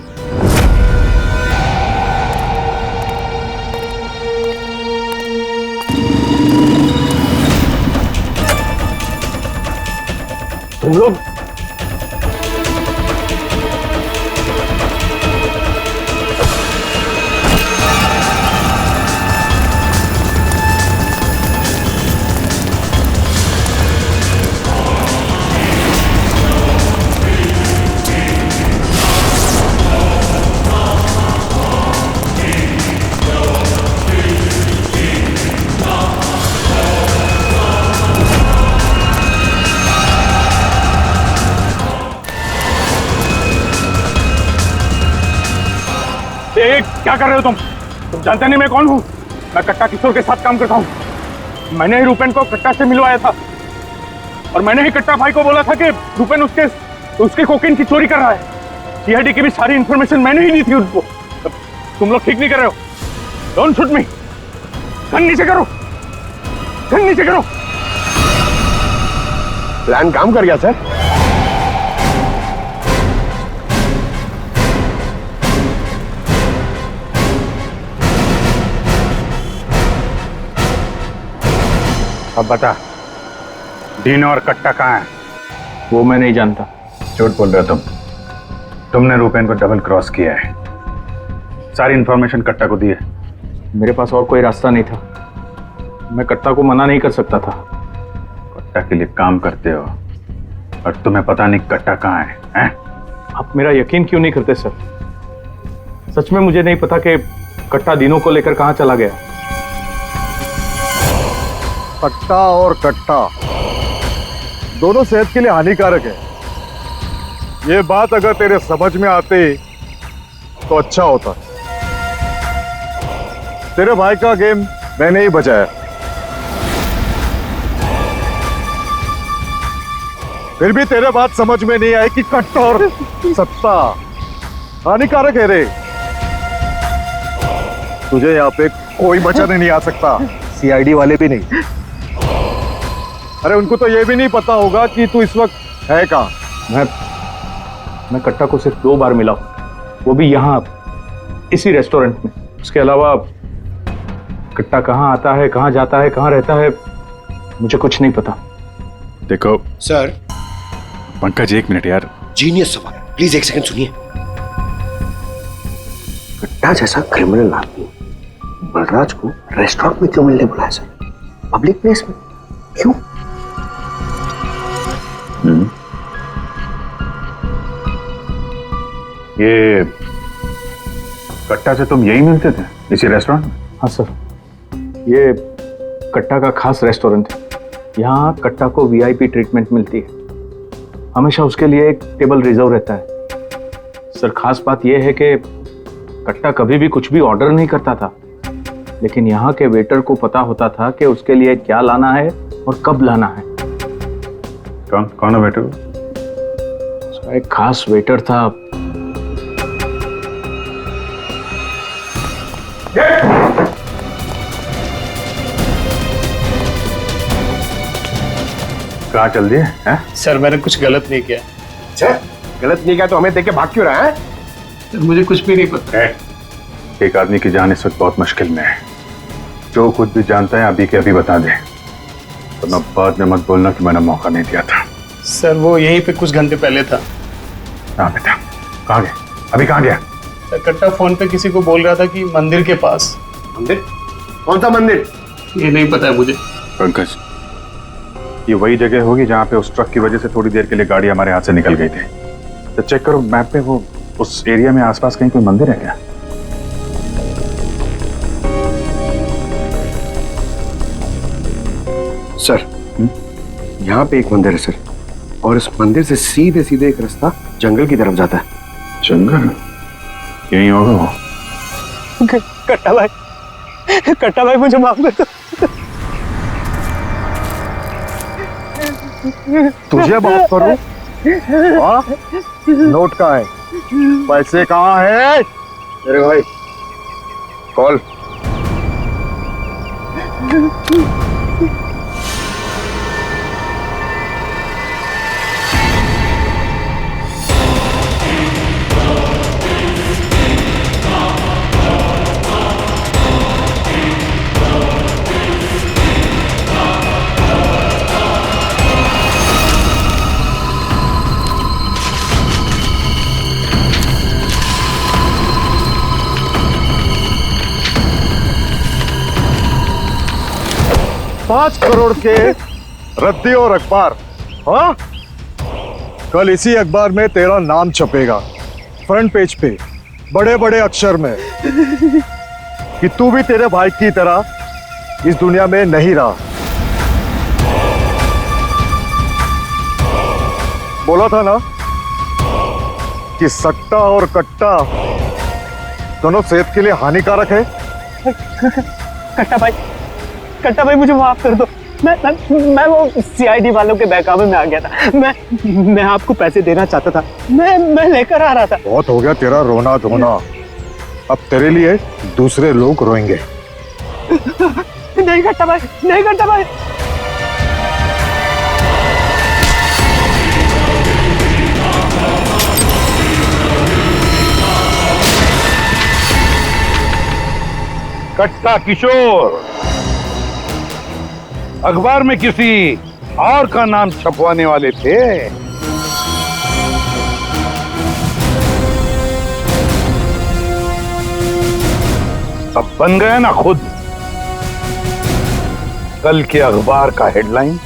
तुम लोग क्या कर रहे हो तुम जानते नहीं मैं कौन हूँ? मैं कट्टा किशोर के साथ काम करता हूँ। मैंने ही रूपेन को कट्टा से मिलवाया था और मैंने ही कट्टा भाई को बोला था कि रूपेन उसके कोकीन की चोरी कर रहा है। सीआईडी की भी सारी इंफॉर्मेशन मैंने ही दी थी उनको। तुम लोग ठीक नहीं कर रहे हो। Don't shoot me. गन नीचे करो, गन नीचे करो। प्लान काम कर गया सर। अब बता, डीनो और कट्टा कहाँ है? वो मैं नहीं जानता। झूठ बोल रहे हो तुम। तुमने रूपेन को डबल क्रॉस किया है। सारी इंफॉर्मेशन कट्टा को दी है। मेरे पास और कोई रास्ता नहीं था। मैं कट्टा को मना नहीं कर सकता था। कट्टा के लिए काम करते हो और तुम्हें पता नहीं कट्टा कहाँ है, हैं? आप मेरा यकीन क्यों नहीं करते सर? सच में मुझे नहीं पता कि कट्टा दिनों को लेकर कहाँ चला गया। कट्टा और कट्टा दोनों सेहत के लिए हानिकारक है। ये बात अगर तेरे समझ में आती तो अच्छा होता। तेरे भाई का गेम मैंने ही बचाया। फिर भी तेरे बात समझ में नहीं आई कि कट्टा और सत्ता हानिकारक है रे। तुझे यहाँ पे कोई बचाने नहीं आ सकता, सीआईडी वाले भी नहीं। अरे उनको तो ये भी नहीं पता होगा कि तू इस वक्त है कहाँ। मैं कट्टा को सिर्फ 2 बार मिला, वो भी यहाँ इसी रेस्टोरेंट में। उसके अलावा कट्टा कहाँ आता है, कहाँ जाता है, कहाँ रहता है, मुझे कुछ नहीं पता। देखो सर। पंकज, 1 मिनट यार। जीनियस सवाल, प्लीज 1 सेकंड सुनिए। कट्टा जैसा क्रिमिनल आदमी नागराज को रेस्टोरेंट में क्यों मिलने बुलाया सर? पब्लिक प्लेस में क्यों? ये कट्टा से तुम यही मिलते थे, इसी रेस्टोरेंट में? हाँ सर, ये कट्टा का खास रेस्टोरेंट है। यहाँ कट्टा को वीआईपी ट्रीटमेंट मिलती है। हमेशा उसके लिए एक टेबल रिजर्व रहता है। सर, खास बात यह है कि कट्टा कभी भी कुछ भी ऑर्डर नहीं करता था, लेकिन यहाँ के वेटर को पता होता था कि उसके लिए क्या लाना है और कब लाना है। कौन है वेटर? एक खास वेटर था। कहाँ चल दिए हैं? सर मैंने कुछ गलत नहीं किया। अच्छा, गलत नहीं किया तो हमें देख के भाग क्यों रहा है? सर मुझे कुछ भी नहीं पता। एक आदमी की जान इस वक्त बहुत मुश्किल में है। जो कुछ भी जानता है अभी के अभी बता दे, तो बाद में मत बोलना कि मैंने मौका नहीं दिया था। सर वो यहीं पे कुछ घंटे पहले था। हाँ बेटा, कहाँ गया? अभी कहाँ गया? सर कट्टा फोन पे किसी को बोल रहा था कि मंदिर के पास। मंदिर? कौन सा मंदिर? ये नहीं पता है मुझे। पंकज, ये वही जगह होगी जहाँ पे उस ट्रक की वजह से थोड़ी देर के लिए गाड़ी हमारे हाथ से निकल गई थी। तो चेक करो मैप पे, वो उस एरिया में आसपास कहीं कोई मंदिर है क्या? सर, यहाँ पे एक मंदिर है सर, और इस मंदिर से सीधे सीधे एक रास्ता जंगल की तरफ जाता है। जंगल? यही होगा वो। कट्टा भाई मुझे माफ कर दो। तुझे माफ करूं? नोट कहाँ है? पैसे कहाँ है? अरे भाई, कॉल। $5 करोड़ के रद्दी और अखबार। हाँ, कल इसी अखबार में तेरा नाम छपेगा, फ्रंट पेज पे बड़े बड़े अक्षर में, कि तू भी तेरे भाई की तरह इस दुनिया में नहीं रहा। बोला था ना कि सट्टा और कट्टा दोनों सेहत के लिए हानिकारक है। कट्टा भाई मुझे माफ कर दो। मैं वो सीआईडी वालों के बहकावे में आ गया था। मैं आपको पैसे देना चाहता था। मैं लेकर आ रहा था। बहुत हो गया तेरा रोना धोना, अब तेरे लिए दूसरे लोग रोएंगे। नहीं कट्टा भाई, नहीं कट्टा भाई। कट्टा किशोर अखबार में किसी और का नाम छपवाने वाले थे। अब बन गया ना खुद कल के अखबार का headline.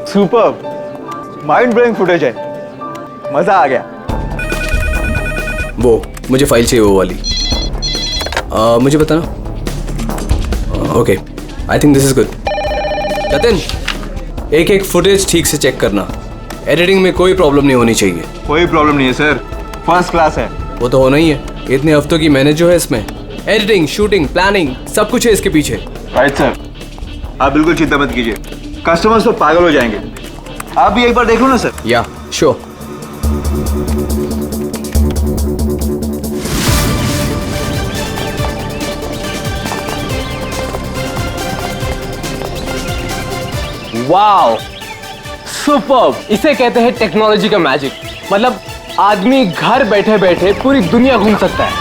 Super, mind blowing footage है, मजा आ गया। वो मुझे फाइल चाहिए, वो वाली। मुझे बताना। Okay, I think this is good. Jatin, एक एक फुटेज ठीक से चेक करना, एडिटिंग में कोई प्रॉब्लम नहीं होनी चाहिए। कोई प्रॉब्लम नहीं है सर, फर्स्ट क्लास है। वो तो होना ही है, इतने हफ्तों की मेहनत जो है इसमें, एडिटिंग, शूटिंग, प्लानिंग, सब कुछ है इसके पीछे। Right sir. आप बिल्कुल चिंता मत कीजिए, कस्टमर्स तो पागल हो जाएंगे। आप भी एक बार देख लो ना सर। या श्योर। Wow, superb! इसे कहते हैं टेक्नोलॉजी का मैजिक। मतलब आदमी घर बैठे बैठे पूरी दुनिया घूम सकता है।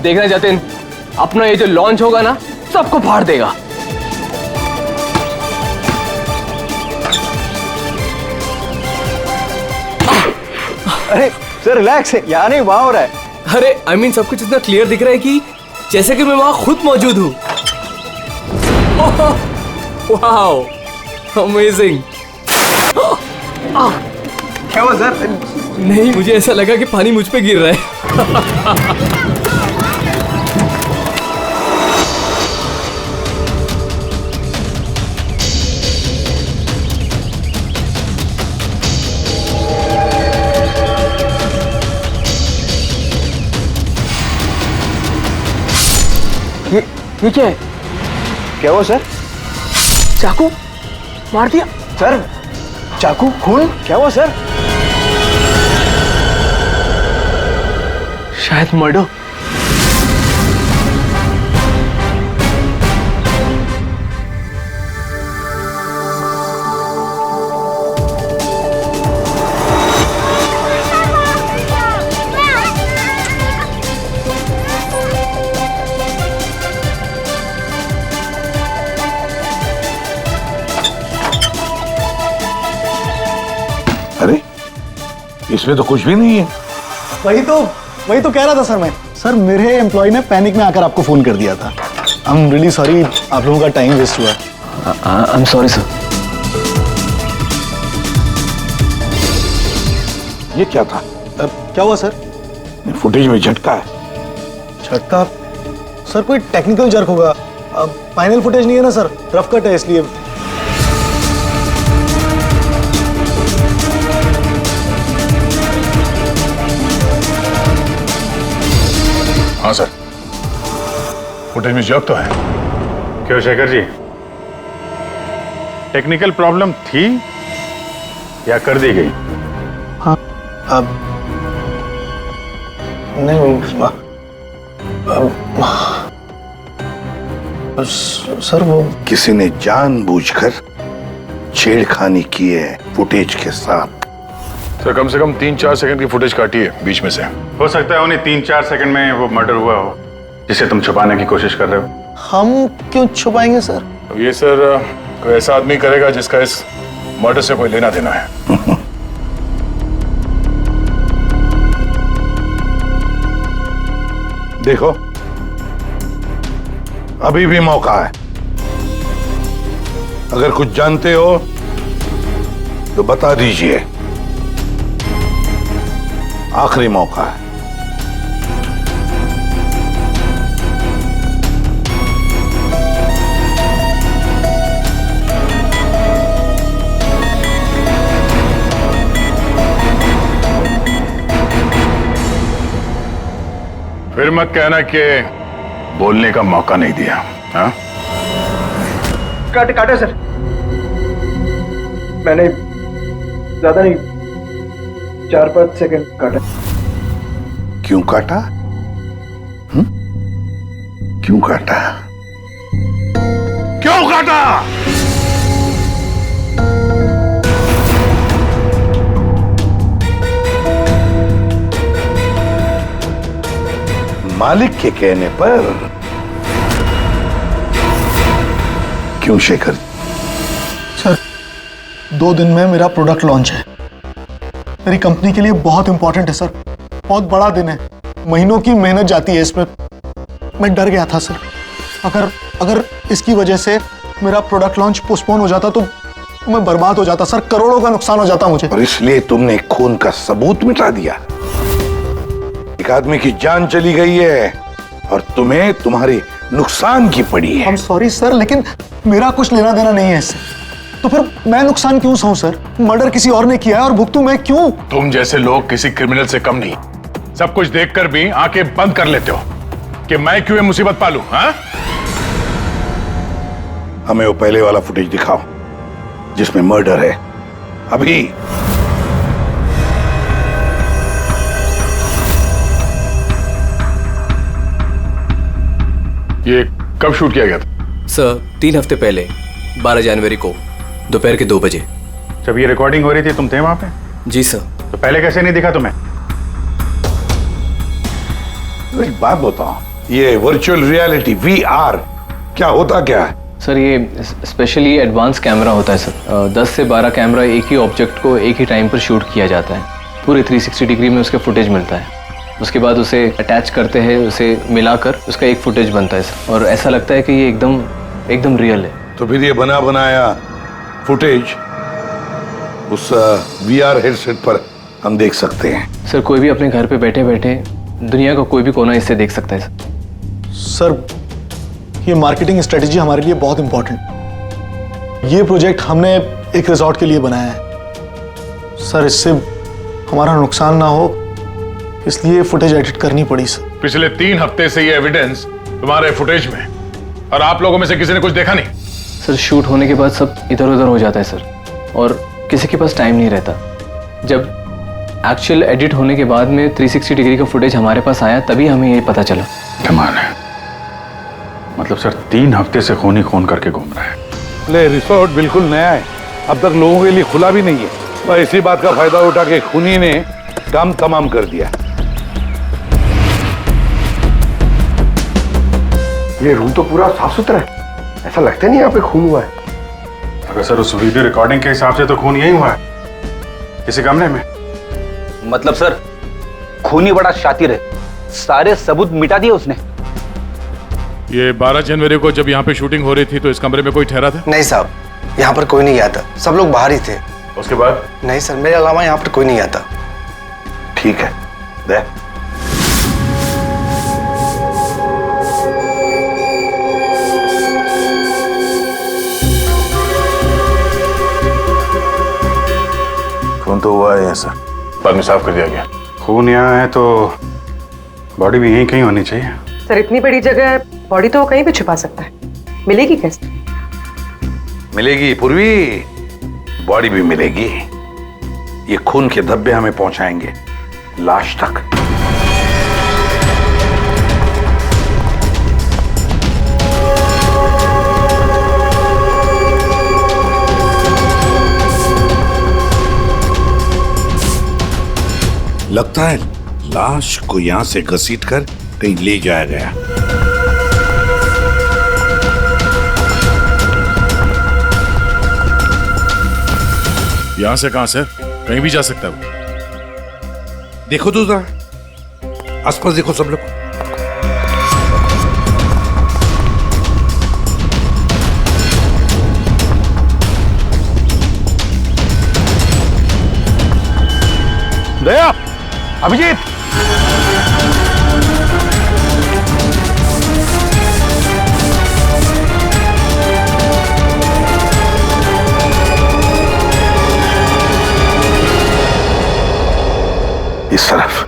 देखना जतिन, अपना ये जो लॉन्च होगा ना, सबको फाड़ देगा। अरे सर रिलैक्स है, यहाँ नहीं वहाँ हो रहा है। अरे आई मीन सब कुछ इतना क्लियर दिख रहा है कि जैसे कि मैं वहां खुद मौजूद हूं। Wow, amazing. क्या हुआ सर? नहीं, मुझे ऐसा लगा कि पानी मुझ पे गिर रहा है। ये क्या है? क्या हुआ सर? चाकू मार दिया सर। चाकू, खून, क्या हुआ सर? शायद मर्डर। अरे इसमें तो कुछ भी नहीं है। वही तो कह रहा था सर मैं। सर मेरे एम्प्लॉय ने पैनिक में आकर आपको फोन कर दिया था। आई एम रियली सॉरी, आप लोगों का टाइम वेस्ट हुआ। I am sorry sir. ये क्या था? क्या हुआ सर? फुटेज में झटका है। झटका? सर कोई टेक्निकल जर्क होगा। फाइनल फुटेज नहीं है ना सर, रफ कट है इसलिए। हाँ सर, फुटेज में जर्क तो है। क्यों शेखर जी, टेक्निकल प्रॉब्लम थी या कर दी गई? हाँ, अब नहीं सर वो किसी ने जानबूझकर छेड़खानी की है फुटेज के साथ। सर कम से कम 3-4 सेकंड की फुटेज काटी है बीच में से। हो सकता है उन्हें 3-4 सेकंड में वो मर्डर हुआ हो जिसे तुम छुपाने की कोशिश कर रहे हो। हम क्यों छुपाएंगे सर? ये सर कोई ऐसा आदमी करेगा जिसका इस मर्डर से कोई लेना देना है। देखो अभी भी मौका है, अगर कुछ जानते हो तो बता दीजिए, आखिरी मौका है। फिर मत कहना कि बोलने का मौका नहीं दिया। हाँ? काटे सर, मैंने ज्यादा नहीं 4-5 सेकंड काटा। क्यों काटा? क्यों काटा? क्यों काटा? मालिक के कहने पर। क्यों शेखर? सर 2 दिन में मेरा प्रोडक्ट लॉन्च है, मेरी कंपनी के लिए बहुत इंपॉर्टेंट है सर, बहुत बड़ा दिन है, महीनों की मेहनत जाती है इसमें। मैं डर गया था सर, अगर इसकी वजह से मेरा प्रोडक्ट लॉन्च पोस्टपोन हो जाता तो मैं बर्बाद हो जाता सर, करोड़ों का नुकसान हो जाता मुझे। और इसलिए तुमने खून का सबूत मिटा दिया। एक आदमी की जान चली गई है और तुम्हें तुम्हारी नुकसान की पड़ी है। I'm sorry सर, लेकिन मेरा कुछ लेना देना नहीं है इससे। तो फिर मैं नुकसान क्यों सहूं सर? मर्डर किसी और ने किया है और भुगतूं मैं क्यों? तुम जैसे लोग किसी क्रिमिनल से कम नहीं। सब कुछ देखकर भी आंखें बंद कर लेते हो कि मैं क्यों ये मुसीबत पालूं? हाँ? हमें वो पहले वाला फुटेज दिखाओ जिसमें मर्डर है। अभी ये कब शूट किया गया था? सर 3 हफ्ते पहले 12 जनवरी को दोपहर के 2 बजे। जब ये रिकॉर्डिंग हो रही थी तुम थे वहां पे? जी सर। तो पहले कैसे नहीं दिखा तुम्हें? एक बात बताओ, ये वर्चुअल रियलिटी VR क्या होता क्या है? सर ये स्पेशली एडवांस कैमरा होता है सर। 10 से 12 कैमरा एक ही ऑब्जेक्ट को एक ही टाइम पर शूट किया जाता है। पूरे 360 डिग्री में उसका फुटेज मिलता है। उसके बाद उसे अटैच करते हैं, उसे मिलाकर उसका एक फुटेज बनता है सर। और ऐसा लगता है कि ये एकदम रियल है। तो फिर ये बना बनाया फुटेज उस VR हेडसेट पर हम देख सकते हैं। सर कोई भी अपने घर पे बैठे बैठे दुनिया का कोई भी कोना इससे देख सकता है सर। ये मार्केटिंग स्ट्रेटेजी हमारे लिए बहुत इंपॉर्टेंट। ये प्रोजेक्ट हमने एक रिजॉर्ट के लिए बनाया है सर। इससे हमारा नुकसान ना हो इसलिए फुटेज एडिट करनी पड़ी सर। पिछले 3 हफ्ते से ये एविडेंस तुम्हारे फुटेज में, और आप लोगों में से किसी ने कुछ देखा नहीं? सर शूट होने के बाद सब इधर उधर हो जाता है सर, और किसी के पास टाइम नहीं रहता। जब एक्चुअल एडिट होने के बाद में 360 डिग्री का फुटेज हमारे पास आया तभी हमें ये पता चला। कमाल है। मतलब सर 3 हफ्ते से खून ही खून करके घूम रहा है। ले रिसोर्ट बिल्कुल नया है, अब तक लोगों के लिए खुला भी नहीं है, और इसी बात का फायदा उठा के खूनी ने काम तमाम कर दिया। ये रूम तो पूरा साफ सुथरा है, ऐसा लगता नहीं यहाँ पे खून हुआ है। अगर सर उस वीडियो रिकॉर्डिंग के हिसाब से तो खून यही हुआ है, किसी कमरे में। मतलब सर खूनी बड़ा शातिर है, सारे सबूत मिटा दिए उसने। ये 12 जनवरी को जब यहाँ पे शूटिंग हो रही थी तो इस कमरे में कोई ठहरा था? नहीं साहब, यहाँ पर कोई नहीं गया था, सब लोग बाहर ही थे। उसके बाद? नहीं सर, मेरे अलावा यहाँ पर कोई नहीं आता। ठीक है, दे। खून तो हुआ है सर, बाद में साफ कर दिया गया। खून यहाँ है तो बॉडी भी यहीं कहीं होनी चाहिए। सर इतनी बड़ी जगह बॉडी तो वो कहीं भी छुपा सकता है, मिलेगी कैसे? मिलेगी पूर्वी, बॉडी भी मिलेगी। ये खून के धब्बे हमें पहुंचाएंगे लाश तक। लगता है लाश को यहां से घसीटकर कहीं ले जाया गया। यहां से कहां सर? कहीं भी जा सकता है वो। देखो तो जरा आसपास देखो सब लोग। दया, अभिजीत, इस तरफ।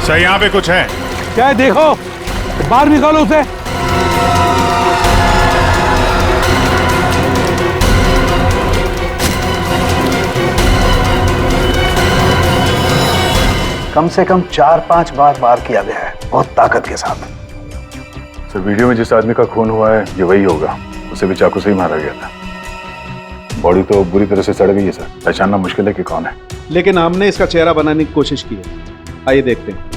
सर यहाँ पे कुछ है? क्या है देखो, बाहर निकालो उसे। कम से कम 4-5 बार वार किया गया है, बहुत ताकत के साथ। सर वीडियो में जिस आदमी का खून हुआ है ये वही होगा, उसे भी चाकू से ही मारा गया था। बॉडी तो बुरी तरह से सड़ गई है सर, पहचानना मुश्किल है कि कौन है। लेकिन हमने इसका चेहरा बनाने की कोशिश की है, आइए देखते हैं।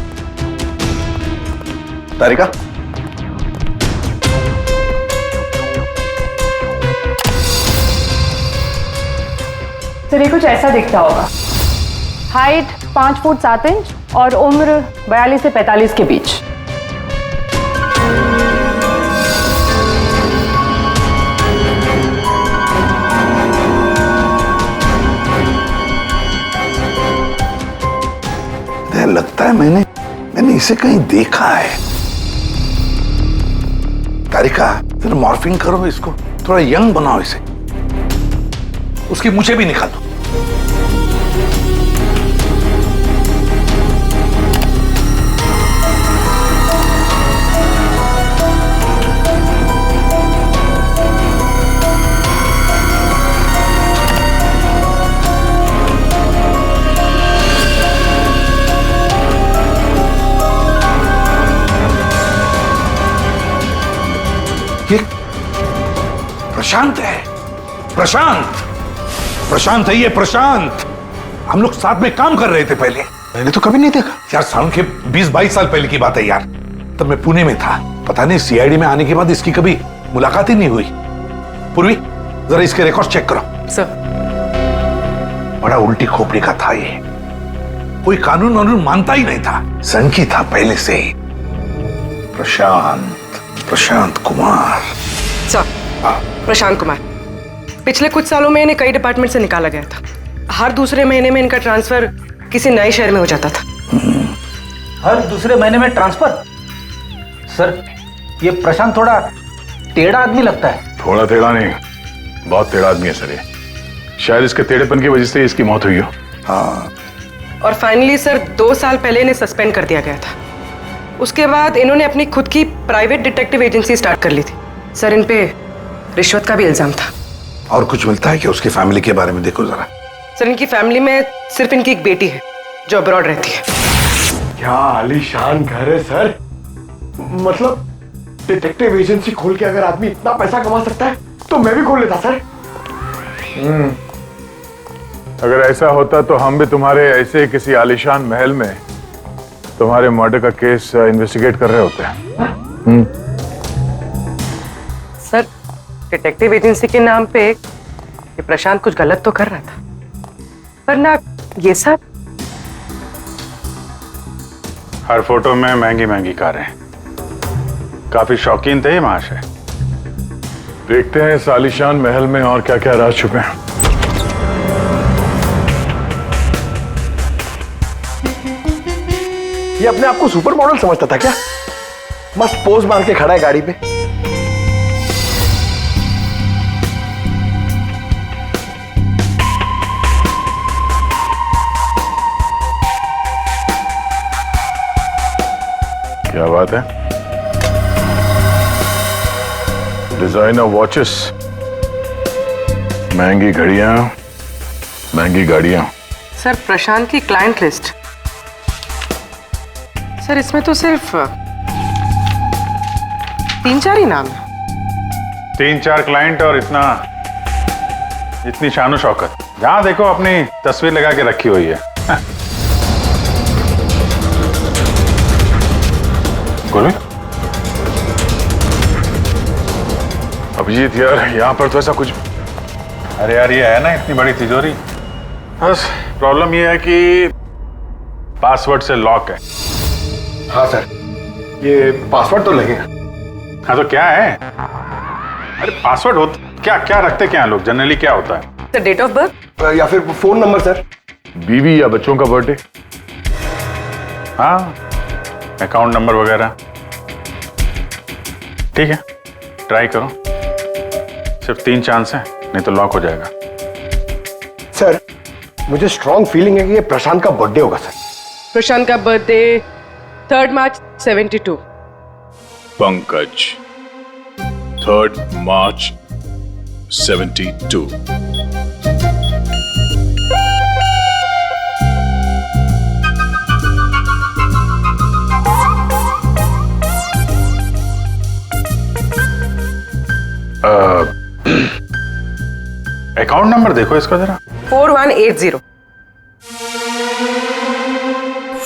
तारिका, सर ये कुछ ऐसा दिखता होगा। हाइट 5 फुट 7 इंच और उम्र 42 से 45 के बीच। लगता है मैंने इसे कहीं देखा है। तारिका, जरा मॉर्फिंग करो इसको, थोड़ा यंग बनाओ इसे, उसकी मुझे भी निकालो। ये प्रशांत है, प्रशांत है ये, प्रशांत। हम लोग साथ में काम कर रहे थे पहले। मैंने तो कभी नहीं देखा यार, साल के 20-22 साल पहले की बात है यार। तब मैं पुणे में था, पता नहीं सीआईडी में आने के बाद इसकी कभी मुलाकात ही नहीं हुई। पूर्वी, जरा इसके रिकॉर्ड चेक करो। सर। बड़ा उल्टी खोपड़ी का था ये, कोई कानून वानून मानता ही नहीं था, सनकी था पहले से ही। प्रशांत कुमार। सर, प्रशांत कुमार पिछले कुछ सालों में इन्हें कई डिपार्टमेंट से निकाला गया था। हर दूसरे महीने में इनका ट्रांसफर किसी नए शहर में हो जाता था। हर दूसरे महीने में ट्रांसफर? सर, ये प्रशांत थोड़ा टेढ़ा आदमी लगता है। थोड़ा टेढ़ा नहीं, बहुत टेढ़ा आदमी है सर ये। शायद इसके टेढ़ेपन की वजह से इसकी मौत हुई हो। हाँ। और फाइनली सर 2 साल पहले इन्हें सस्पेंड कर दिया गया था। उसके बाद इन्होंने अपनी खुद की प्राइवेट डिटेक्टिव एजेंसी स्टार्ट कर ली थी। सर, इन पे रिश्वत का भी इल्जाम था। और कुछ मिलता है कि उसकी फैमिली के बारे में देखो जरा। सर, इनकी फैमिली में सिर्फ इनकी एक बेटी है जो अब्रॉड रहती है। क्या आलीशान घर है सर। मतलब डिटेक्टिव एजेंसी खोल के अगर आदमी इतना पैसा कमा सकता है तो मैं भी खोल लेता सर। अगर ऐसा होता तो हम भी तुम्हारे ऐसे किसी आलीशान महल में तुम्हारे मर्डर का केस इन्वेस्टिगेट कर रहे होते हैं। सर, डिटेक्टिव एजेंसी के नाम पे ये प्रशांत कुछ गलत तो कर रहा था, पर ना ये सब। हर फोटो में महंगी महंगी कारें, काफी शौकीन थे ये महाशय। देखते हैं इस आलीशान महल में और क्या क्या राज छुपे हैं। ये अपने आप को सुपर मॉडल समझता था क्या? मस्त पोज मार के खड़ा है गाड़ी पे। क्या बात है? डिजाइनर वॉचेस, महंगी घड़ियां, महंगी गाड़ियां। सर, प्रशांत की क्लाइंट लिस्ट। सर, इसमें तो सिर्फ 3-4 ही नाम है। 3-4 क्लाइंट और इतनी शानो शौकत। जहां देखो अपनी तस्वीर लगा के रखी हुई है। अभिजीत यार, यहाँ पर तो ऐसा कुछ। अरे यार, ये है ना इतनी बड़ी तिजोरी, बस प्रॉब्लम ये है कि पासवर्ड से लॉक है। हाँ सर, ये पासवर्ड तो लगेगा। हाँ तो क्या है? अरे पासवर्ड होता क्या? क्या रखते क्या लोग जनरली? क्या होता है? सर, डेट ऑफ बर्थ या फिर फोन नंबर सर। बीवी या बच्चों का बर्थडे। हाँ, अकाउंट नंबर वगैरह। ठीक है, ट्राई करो। सिर्फ 3 चांस है, नहीं तो लॉक हो जाएगा। सर, मुझे स्ट्रॉन्ग फीलिंग है कि ये प्रशांत का बर्थडे होगा सर। प्रशांत का बर्थडे 3 मार्च 72। पंकज 3 मार्च 72। अकाउंट नंबर देखो इसका जरा। 4180।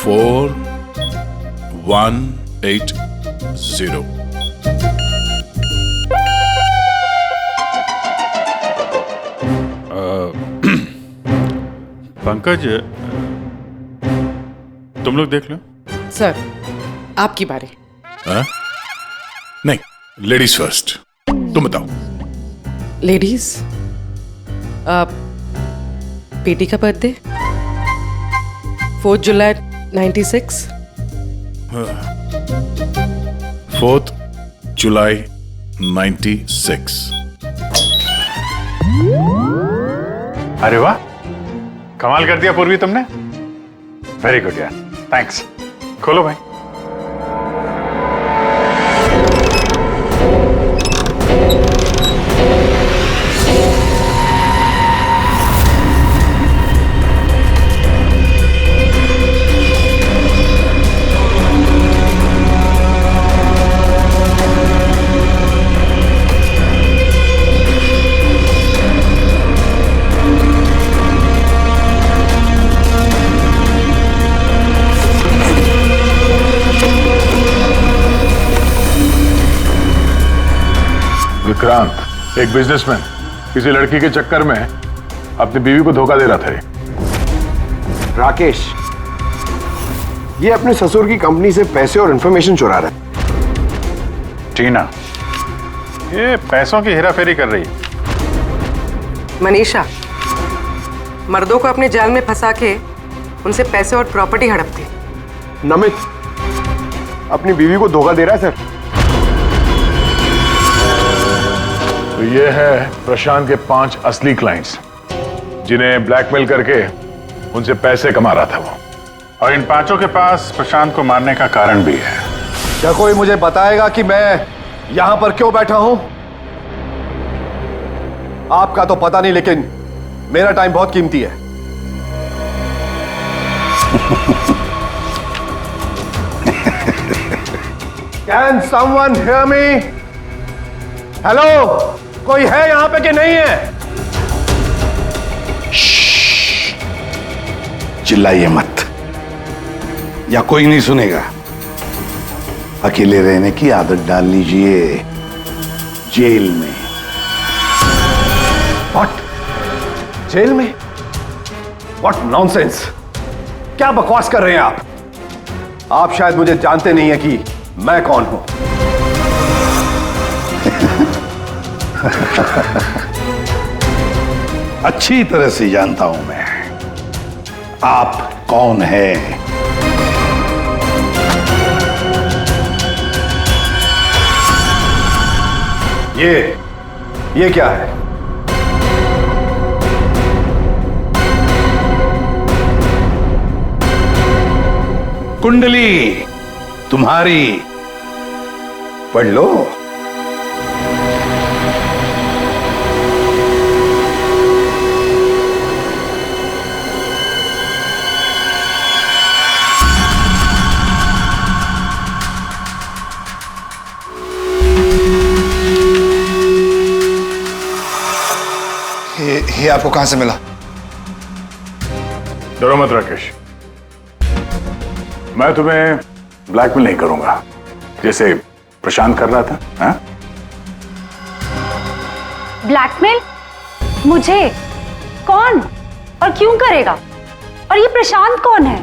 4180। पंकज, तुम लोग देख लो। सर आपकी बारी। हाँ? नहीं, लेडीज फर्स्ट। तुम बताओ। लेडीज, बेटी का बर्थडे 4 जुलाई 96। 4 जुलाई 96। अरे वाह, कमाल कर दिया पूर्वी तुमने। वेरी गुड यार, थैंक्स। खोलो भाई। विक्रांत, एक बिजनेसमैन किसी लड़की के चक्कर में अपनी बीवी को धोखा दे रहा था। राकेश, ये अपने ससुर की कंपनी से पैसे और इंफॉर्मेशन चुरा रहा है। टीना, ये पैसों की हेराफेरी कर रही है। मनीषा, मर्दों को अपने जाल में फंसा के उनसे पैसे और प्रॉपर्टी हड़पती। नमित अपनी बीवी को धोखा दे रहा है सर। तो ये है प्रशांत के 5 असली क्लाइंट्स, जिन्हें ब्लैकमेल करके उनसे पैसे कमा रहा था वो। और इन 5 के पास प्रशांत को मारने का कारण भी है। क्या कोई मुझे बताएगा कि मैं यहां पर क्यों बैठा हूं? आपका तो पता नहीं, लेकिन मेरा टाइम बहुत कीमती है। Can someone hear me? Hello, कोई है यहां पे कि नहीं है? चिल्लाइए मत, या कोई नहीं सुनेगा। अकेले रहने की आदत डाल लीजिए जेल में। What? जेल में? What nonsense? क्या बकवास कर रहे हैं आप? आप शायद मुझे जानते नहीं है कि मैं कौन हूं। अच्छी तरह से जानता हूं मैं आप कौन है। ये क्या है? कुंडली तुम्हारी, पढ़ लो। ये आपको कहां से मिला? डरो मत राकेश, मैं तुम्हें ब्लैकमेल नहीं करूंगा जैसे प्रशांत कर रहा था। हाँ? ब्लैकमेल? मुझे? कौन और क्यों करेगा? और ये प्रशांत कौन है?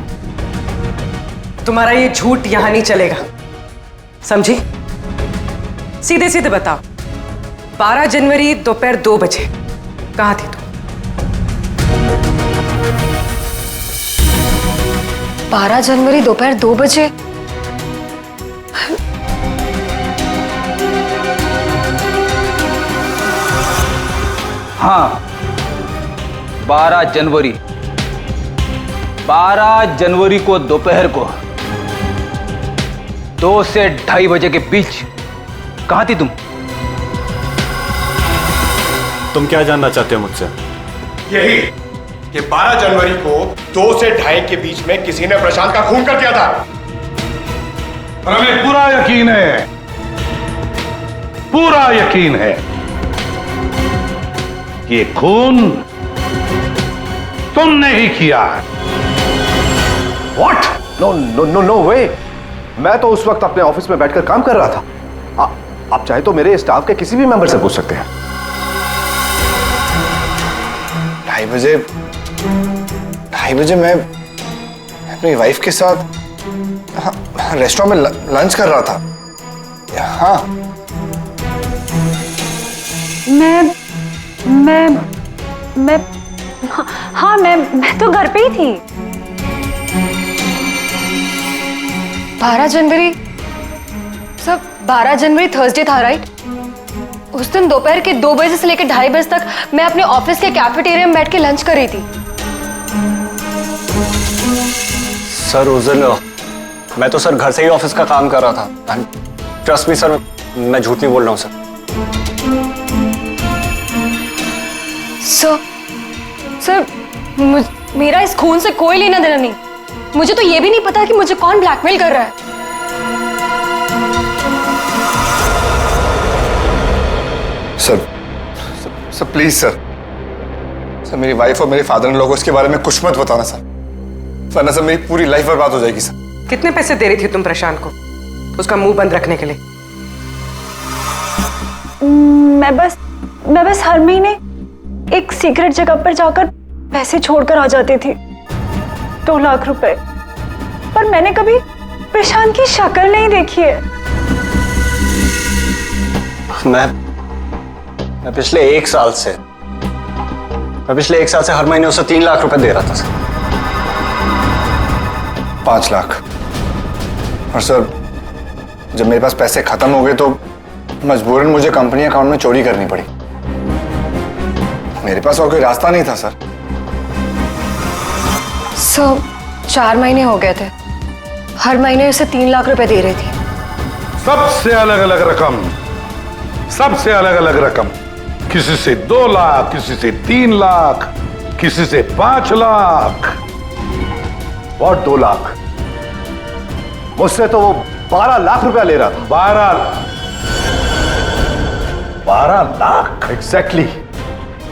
तुम्हारा ये झूठ यहां नहीं चलेगा, समझी? सीधे सीधे बताओ, 12 जनवरी दोपहर 2 बजे कहां थी तुम? 12 जनवरी दोपहर 2 बजे? हाँ, 12 जनवरी 12 जनवरी को दोपहर को 2 से 2:30 बजे के बीच कहां थी तुम? तुम क्या जानना चाहते हो मुझसे? यही कि 12 जनवरी को 2 से 2:30 के बीच में किसी ने प्रशांत का खून कर दिया था। और हमें पूरा यकीन है, पूरा यकीन है कि ये खून तुमने ही किया। What? No no no no way. मैं तो उस वक्त अपने ऑफिस में बैठकर काम कर रहा था। आप चाहे तो मेरे स्टाफ के किसी भी मेंबर से पूछ सकते हैं। 2:30 बजे मैं अपनी वाइफ के साथ रेस्टोरेंट में लंच कर रहा था। हाँ, मैं तो घर पे ही थी। 12 जनवरी सब 12 जनवरी थर्सडे था, राइट? उस दिन दोपहर के 2 बजे से लेकर 2:30 बजे तक मैं अपने ऑफिस के कैफेटेरिया में बैठ के लंच कर रही थी। सर उस दिन मैं तो सर घर से ही ऑफिस का काम कर रहा था। ट्रस्ट मी सर, मैं झूठ नहीं बोल रहा हूँ सर। सर मेरा इस खून से कोई लेना देना नहीं। मुझे तो ये भी नहीं पता कि मुझे कौन ब्लैकमेल कर रहा है। सर प्लीज सर, मेरी वाइफ और मेरे फादर इन लोगों को इसके बारे में कुछ मत बताना सर, वरना सर मेरी पूरी लाइफ बर्बाद हो जाएगी सर। कितने पैसे दे रही थी तुम प्रशांत को उसका मुंह बंद रखने के लिए? मैं बस हर महीने एक सीक्रेट जगह पर जाकर पैसे छोड़कर आ जाती थी, 2 लाख रुपए। पर मैंने कभी प्रशांत की शक्ल नहीं देखी है। मैं पिछले 1 साल से हर महीने उसे 3 लाख रुपए दे रहा था सर। 5 लाख। और सर जब मेरे पास पैसे खत्म हो गए तो मजबूरन मुझे कंपनी अकाउंट में चोरी करनी पड़ी। मेरे पास और कोई रास्ता नहीं था सर। 4 महीने हो गए थे, हर महीने उसे 3 लाख रुपए दे रही थी। सबसे अलग अलग रकम, सबसे अलग अलग रकम। किसी से 2 लाख, किसी से 3 लाख, किसी से 5 लाख और 2 लाख। मुझसे तो वो 12 लाख रुपया ले रहा था। 12 लाख एग्जैक्टली।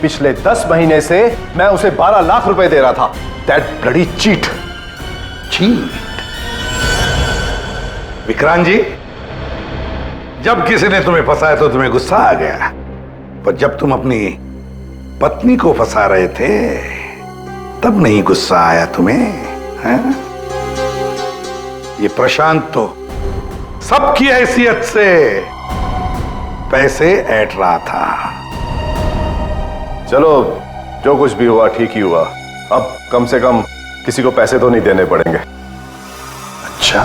पिछले 10 महीने से मैं उसे 12 लाख रुपए दे रहा था। That bloody cheat. Vikrant ji, जब किसी ने तुम्हें फंसाया तो तुम्हें गुस्सा आ गया, पर जब तुम अपनी पत्नी को फंसा रहे थे तब नहीं गुस्सा आया तुम्हें? है? ये प्रशांत तो सबकी हैसियत से पैसे ऐंठ रहा था। चलो जो कुछ भी हुआ ठीक ही हुआ। अब कम से कम किसी को पैसे तो नहीं देने पड़ेंगे। अच्छा,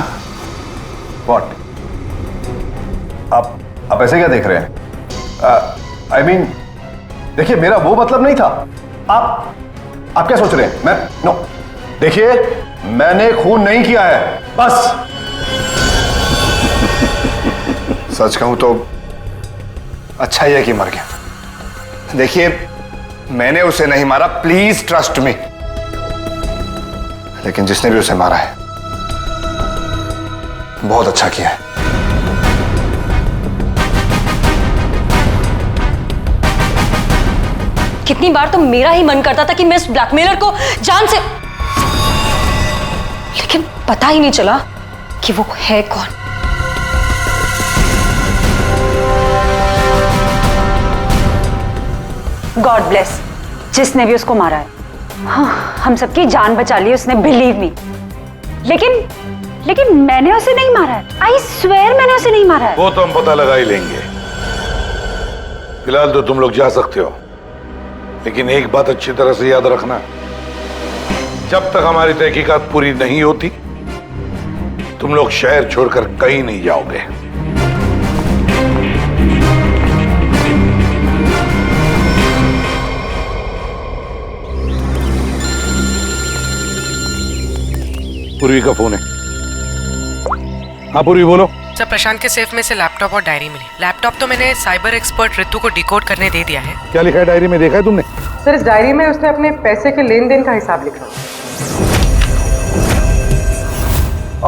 व्हाट? आप ऐसे क्या देख रहे हैं? I mean, देखिए मेरा वो मतलब नहीं था। आप क्या सोच रहे हैं? मैं नो, देखिए मैंने खून नहीं किया है, बस। सच कहूं तो अच्छा ही है कि मर गया। देखिए मैंने उसे नहीं मारा, प्लीज ट्रस्ट मी। लेकिन जिसने भी उसे मारा है बहुत अच्छा किया है। कितनी बार तो मेरा ही मन करता था कि मैं इस ब्लैकमेलर को जान से, लेकिन पता ही नहीं चला कि वो है कौन। गॉड ब्लेस जिसने भी उसको मारा है। हाँ, हम सबकी जान बचा ली उसने, बिलीव मी। लेकिन मैंने उसे नहीं मारा है। आई स्वेयर मैंने उसे नहीं मारा है। वो तो हम पता लगा ही लेंगे। फिलहाल तो तुम लोग जा सकते हो, लेकिन एक बात अच्छी तरह से याद रखना, जब तक हमारी तहकीकात पूरी नहीं होती तुम लोग शहर छोड़कर कहीं नहीं जाओगे। पूर्वी का फोन है। हाँ पूर्वी बोलो। सर प्रशांत के सेफ में से लैपटॉप और डायरी मिली। लैपटॉप तो मैंने साइबर एक्सपर्ट रितु को डिकोड करने दे दिया है। क्या लिखा है डायरी में, देखा है तुमने? सर इस डायरी में उसने अपने पैसे के लेन देन का हिसाब लिखा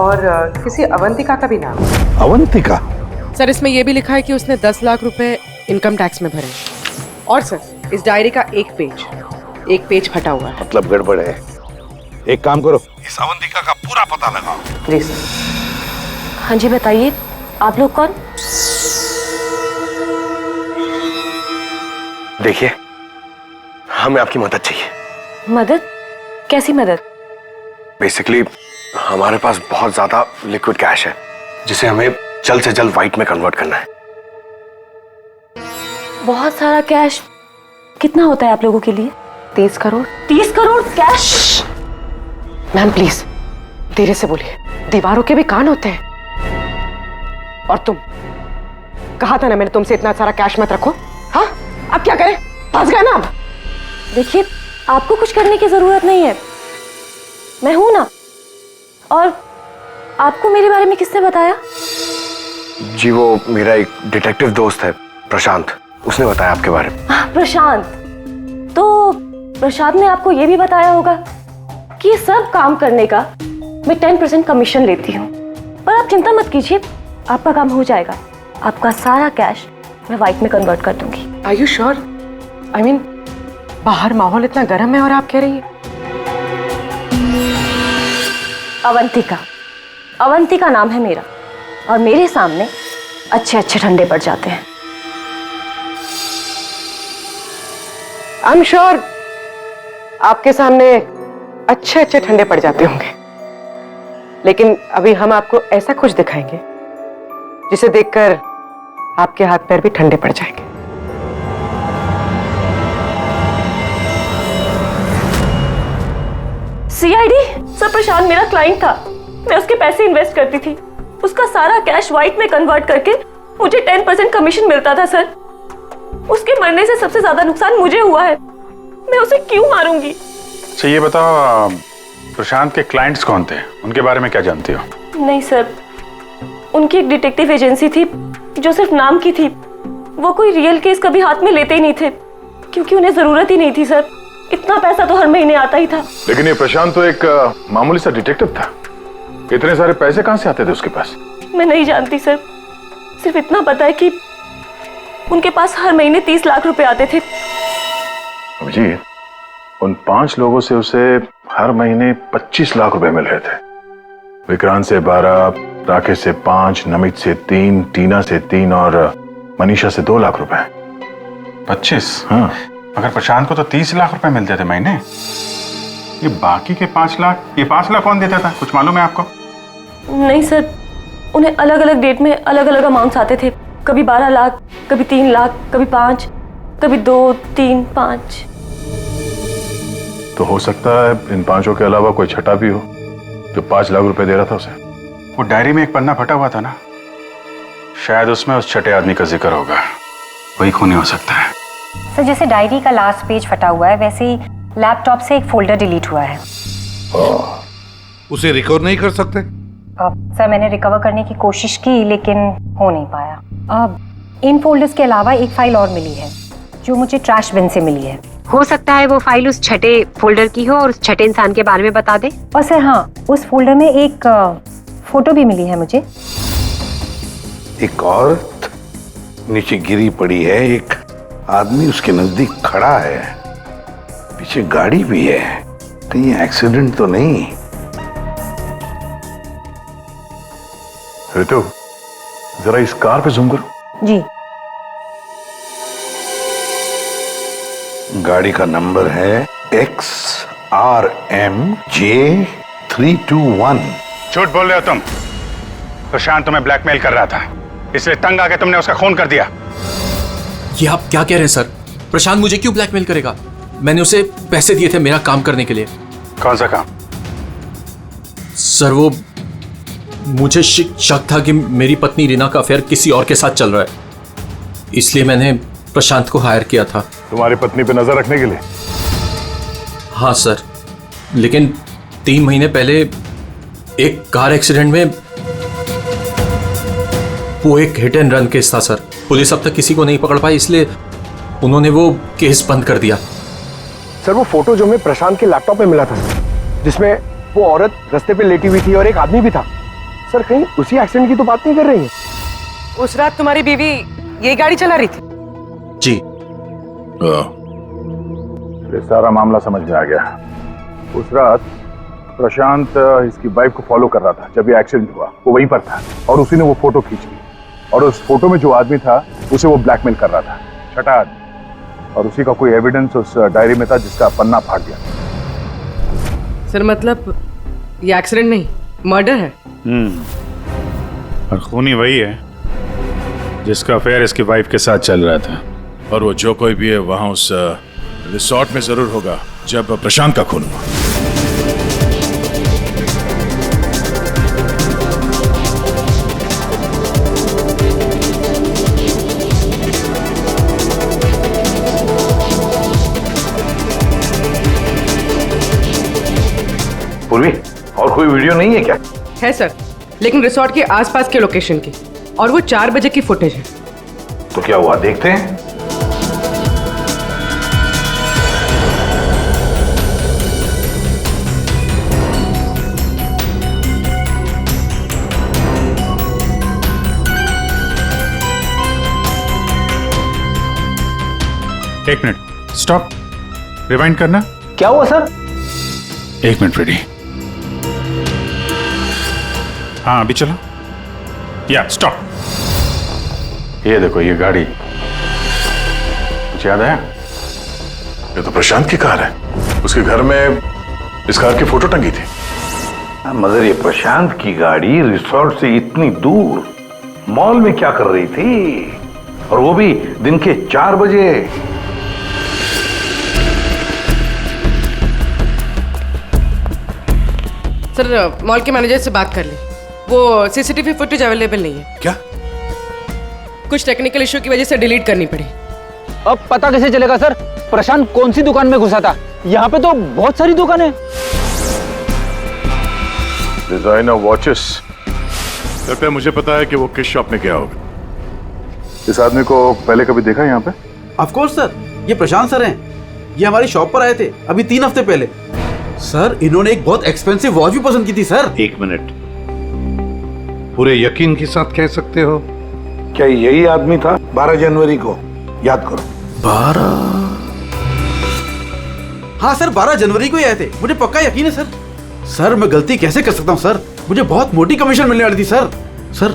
और किसी अवंतिका का भी नाम। अवंतिका? सर इसमें यह भी लिखा है कि उसने 10 लाख रुपए इनकम टैक्स में भरे। और सर इस डायरी का एक पेज फटा हुआ है। मतलब गड़बड़ है। एक काम करो, इस अवंतिका का पूरा पता लगाओ। जी सर। हाँ जी बताइए, आप लोग कौन? देखिए हमें आपकी मदद चाहिए। मदद? कैसी मदद? बेसिकली हमारे पास बहुत ज्यादा लिक्विड कैश है जिसे हमें जल्द से जल्द व्हाइट में कन्वर्ट करना है। बहुत सारा कैश कितना होता है आप लोगों के लिए? 30 crore. 30 crore cash? Ma'am please धीरे से बोलिए, दीवारों के भी कान होते हैं। और तुम, कहा था ना मैंने तुमसे इतना सारा कैश मत रखो। हाँ अब क्या करें, फंस गए ना अब। देखिए आपको कुछ करने की जरूरत नहीं है, मैं हूं ना। और आपको मेरे बारे में किसने बताया? जी वो मेरा एक डिटेक्टिव दोस्त है प्रशांत, उसने बताया आपके बारे में। प्रशांत? तो प्रशांत ने आपको यह भी बताया होगा कि ये सब काम करने का मैं 10% कमीशन लेती हूँ। पर आप चिंता मत कीजिए, आपका काम हो जाएगा। आपका सारा कैश मैं व्हाइट में कन्वर्ट कर दूंगी। Are you sure? I mean बाहर माहौल इतना गर्म है और आप कह रही हैं। अवंतिका, अवंतिका नाम है मेरा, और मेरे सामने अच्छे अच्छे ठंडे पड़ जाते हैं। आई एम श्योर आपके सामने अच्छे अच्छे ठंडे पड़ जाते होंगे, लेकिन अभी हम आपको ऐसा कुछ दिखाएंगे जिसे देखकर आपके हाथ पैर भी ठंडे पड़ जाएंगे। सीआईडी सर, प्रशांत मेरा क्लाइंट था, मैं उसके पैसे इन्वेस्ट करती थी। उसका सारा कैश व्हाइट में कन्वर्ट करके मुझे 10% कमीशन मिलता था सर। उसके मरने से सबसे ज्यादा नुकसान मुझे हुआ है, मैं उसे क्यों मारूंगी? अच्छा ये बताओ, प्रशांत के क्लाइंट्स कौन थे, उनके बारे में क्या जानती हो? नहीं सर, उनकी एक डिटेक्टिव एजेंसी थी जो सिर्फ नाम की थी। वो कोई रियल केस कभी हाथ में लेते ही नहीं थे, क्योंकि उन्हें जरूरत ही नहीं थी सर। इतना पैसा तो हर महीने आता ही था। लेकिन ये प्रशांत तो एक मामूली सा डिटेक्टिव था, इतने सारे पैसे कहां से आते थे उसके पास? मैं नहीं जानती सर, सिर्फ इतना पता है कि उनके पास हर महीने 30 लाख रुपए आते थे। जी, उन 5 लोगों से उसे हर महीने 25 लाख रुपए मिल रहे थे। विक्रांत से 12, राकेश से 5, नमित से 3, टीना से 3 और मनीषा से 2 लाख रुपए। 25? हाँ। अगर प्रशांत को तो 30 लाख रुपए मिलते थे महीने, ये बाकी के 5 लाख, ये 5 लाख कौन देता था, कुछ मालूम है आपको? नहीं सर, उन्हें अलग अलग डेट में अलग अलग अमाउंट्स आते थे। कभी 12 लाख, कभी 3 लाख, कभी 5, कभी 2, 3, 5। तो हो सकता है इन 5 के अलावा कोई छठा भी हो जो 5 लाख रुपए दे रहा था उसे। वो डायरी में एक पन्ना फटा हुआ था ना, शायद उसमें उस छठे आदमी का जिक्र होगा, वही खूनी हो सकता है। सर जैसे डायरी का लास्ट पेज फटा हुआ है, वैसे ही लैपटॉप से एक फोल्डर डिलीट हुआ है। उसे रिकवर नहीं कर सकते? सर मैंने रिकवर करने की कोशिश की लेकिन हो नहीं पाया। अब इन फोल्डर्स के अलावा एक फाइल और मिली है जो मुझे ट्रैश बिन से मिली है। हो सकता है वो फाइल उस छठे फोल्डर की हो और उस छठे इंसान के बारे में बता दे। और सर हाँ, उस फोल्डर में एक फोटो भी मिली है मुझे। एक औरत नीचे गिरी पड़ी है, एक आदमी उसके नजदीक खड़ा है, पीछे गाड़ी भी है। कहीं एक्सीडेंट तो नहीं? ऋतु, जरा इस कार पे जूम करो। जी। गाड़ी का नंबर है XRMJ321। झूठ बोल रहे हो तुम। प्रशांत तुम्हें ब्लैकमेल कर रहा था, इसलिए तंग आके तुमने उसका खून कर दिया। ये आप क्या कह रहे हैं सर? प्रशांत मुझे क्यों ब्लैकमेल करेगा? मैंने उसे पैसे दिए थे मेरा काम करने के लिए। कौन सा काम? सर वो मुझे शक था कि मेरी पत्नी रीना का अफेयर किसी और के साथ चल रहा है, इसलिए मैंने प्रशांत को हायर किया था। तुम्हारी पत्नी पे नजर रखने के लिए? हाँ सर, लेकिन 3 महीने पहले एक कार एक्सीडेंट में, वो एक हिट एंड रन केस था सर। पुलिस अब तक किसी को नहीं पकड़ पाई, इसलिए उन्होंने वो केस बंद कर दिया। सर वो फोटो जो हमें प्रशांत के लैपटॉप में मिला था जिसमें वो औरत रास्ते पे लेटी हुई थी और एक आदमी भी था, सर कहीं उसी एक्सीडेंट की तो बात नहीं कर रही है? उस रात तुम्हारी बीवी ये गाड़ी चला रही थी? जी। ये सारा मामला समझ में आ गया। उस रात प्रशांत इसकी वाइफ को फॉलो कर रहा था। जब ये एक्सीडेंट हुआ वो वहीं पर था और उसी ने वो फोटो खींच ली, और उस फोटो में जो आदमी था उसे वो ब्लैकमेल कर रहा था, छठा आदमी। और उसी का कोई एविडेंस उस डायरी में था जिसका पन्ना फाड़ दिया। सर मतलब ये एक्सीडेंट नहीं, मर्डर है। और खूनी वही है जिसका अफेयर इसकी वाइफ के साथ चल रहा था। और वो जो कोई भी है वहां उस रिसोर्ट में जरूर होगा जब प्रशांत का खून हुआ। पूर्वी, और कोई वीडियो नहीं है क्या? है सर, लेकिन रिसोर्ट के आसपास के लोकेशन की, और वो 4 बजे की फुटेज है। तो क्या हुआ देखते हैं। एक मिनट, स्टॉप, रिवाइंड करना। क्या हुआ सर? 1 minute Freddy. हाँ अभी चलो। या स्टॉप। ये देखो ये गाड़ी, कुछ याद आया? ये तो प्रशांत की कार है। उसके घर में इस कार की फोटो टंगी थी। मगर ये प्रशांत की गाड़ी रिसोर्ट से इतनी दूर मॉल में क्या कर रही थी, और वो भी दिन के 4 बजे? सर मॉल के मैनेजर से बात कर ली, वो सीसीटीवी फुटेज अवेलेबल नहीं है। क्या? कुछ टेक्निकल इशू की वजह से डिलीट करनी पड़ी। अब पता कैसे चलेगा सर प्रशांत कौन सी दुकान में घुसा था? यहाँ पे तो बहुत सारी दुकानें। डिजाइनर वॉचेस, लगता है मुझे पता है कि वो किस शॉप में गया होगा। इस आदमी को पहले कभी देखा यहाँ पे? ऑफ कोर्स सर, ये प्रशांत सर हैं। ये हमारी शॉप पर आए थे अभी 3 हफ्ते पहले। सर इन्होंने एक बहुत एक्सपेंसिव वॉच भी पसंद की थी सर। 1 मिनट, पूरे यकीन के साथ कह सकते हो क्या यही आदमी था 12 जनवरी को? याद करो। 12? हाँ सर, 12 जनवरी को ही आए थे, मुझे पक्का यकीन है सर। सर मैं गलती कैसे कर सकता हूँ सर, मुझे बहुत मोटी कमीशन मिलने वाली थी सर। सर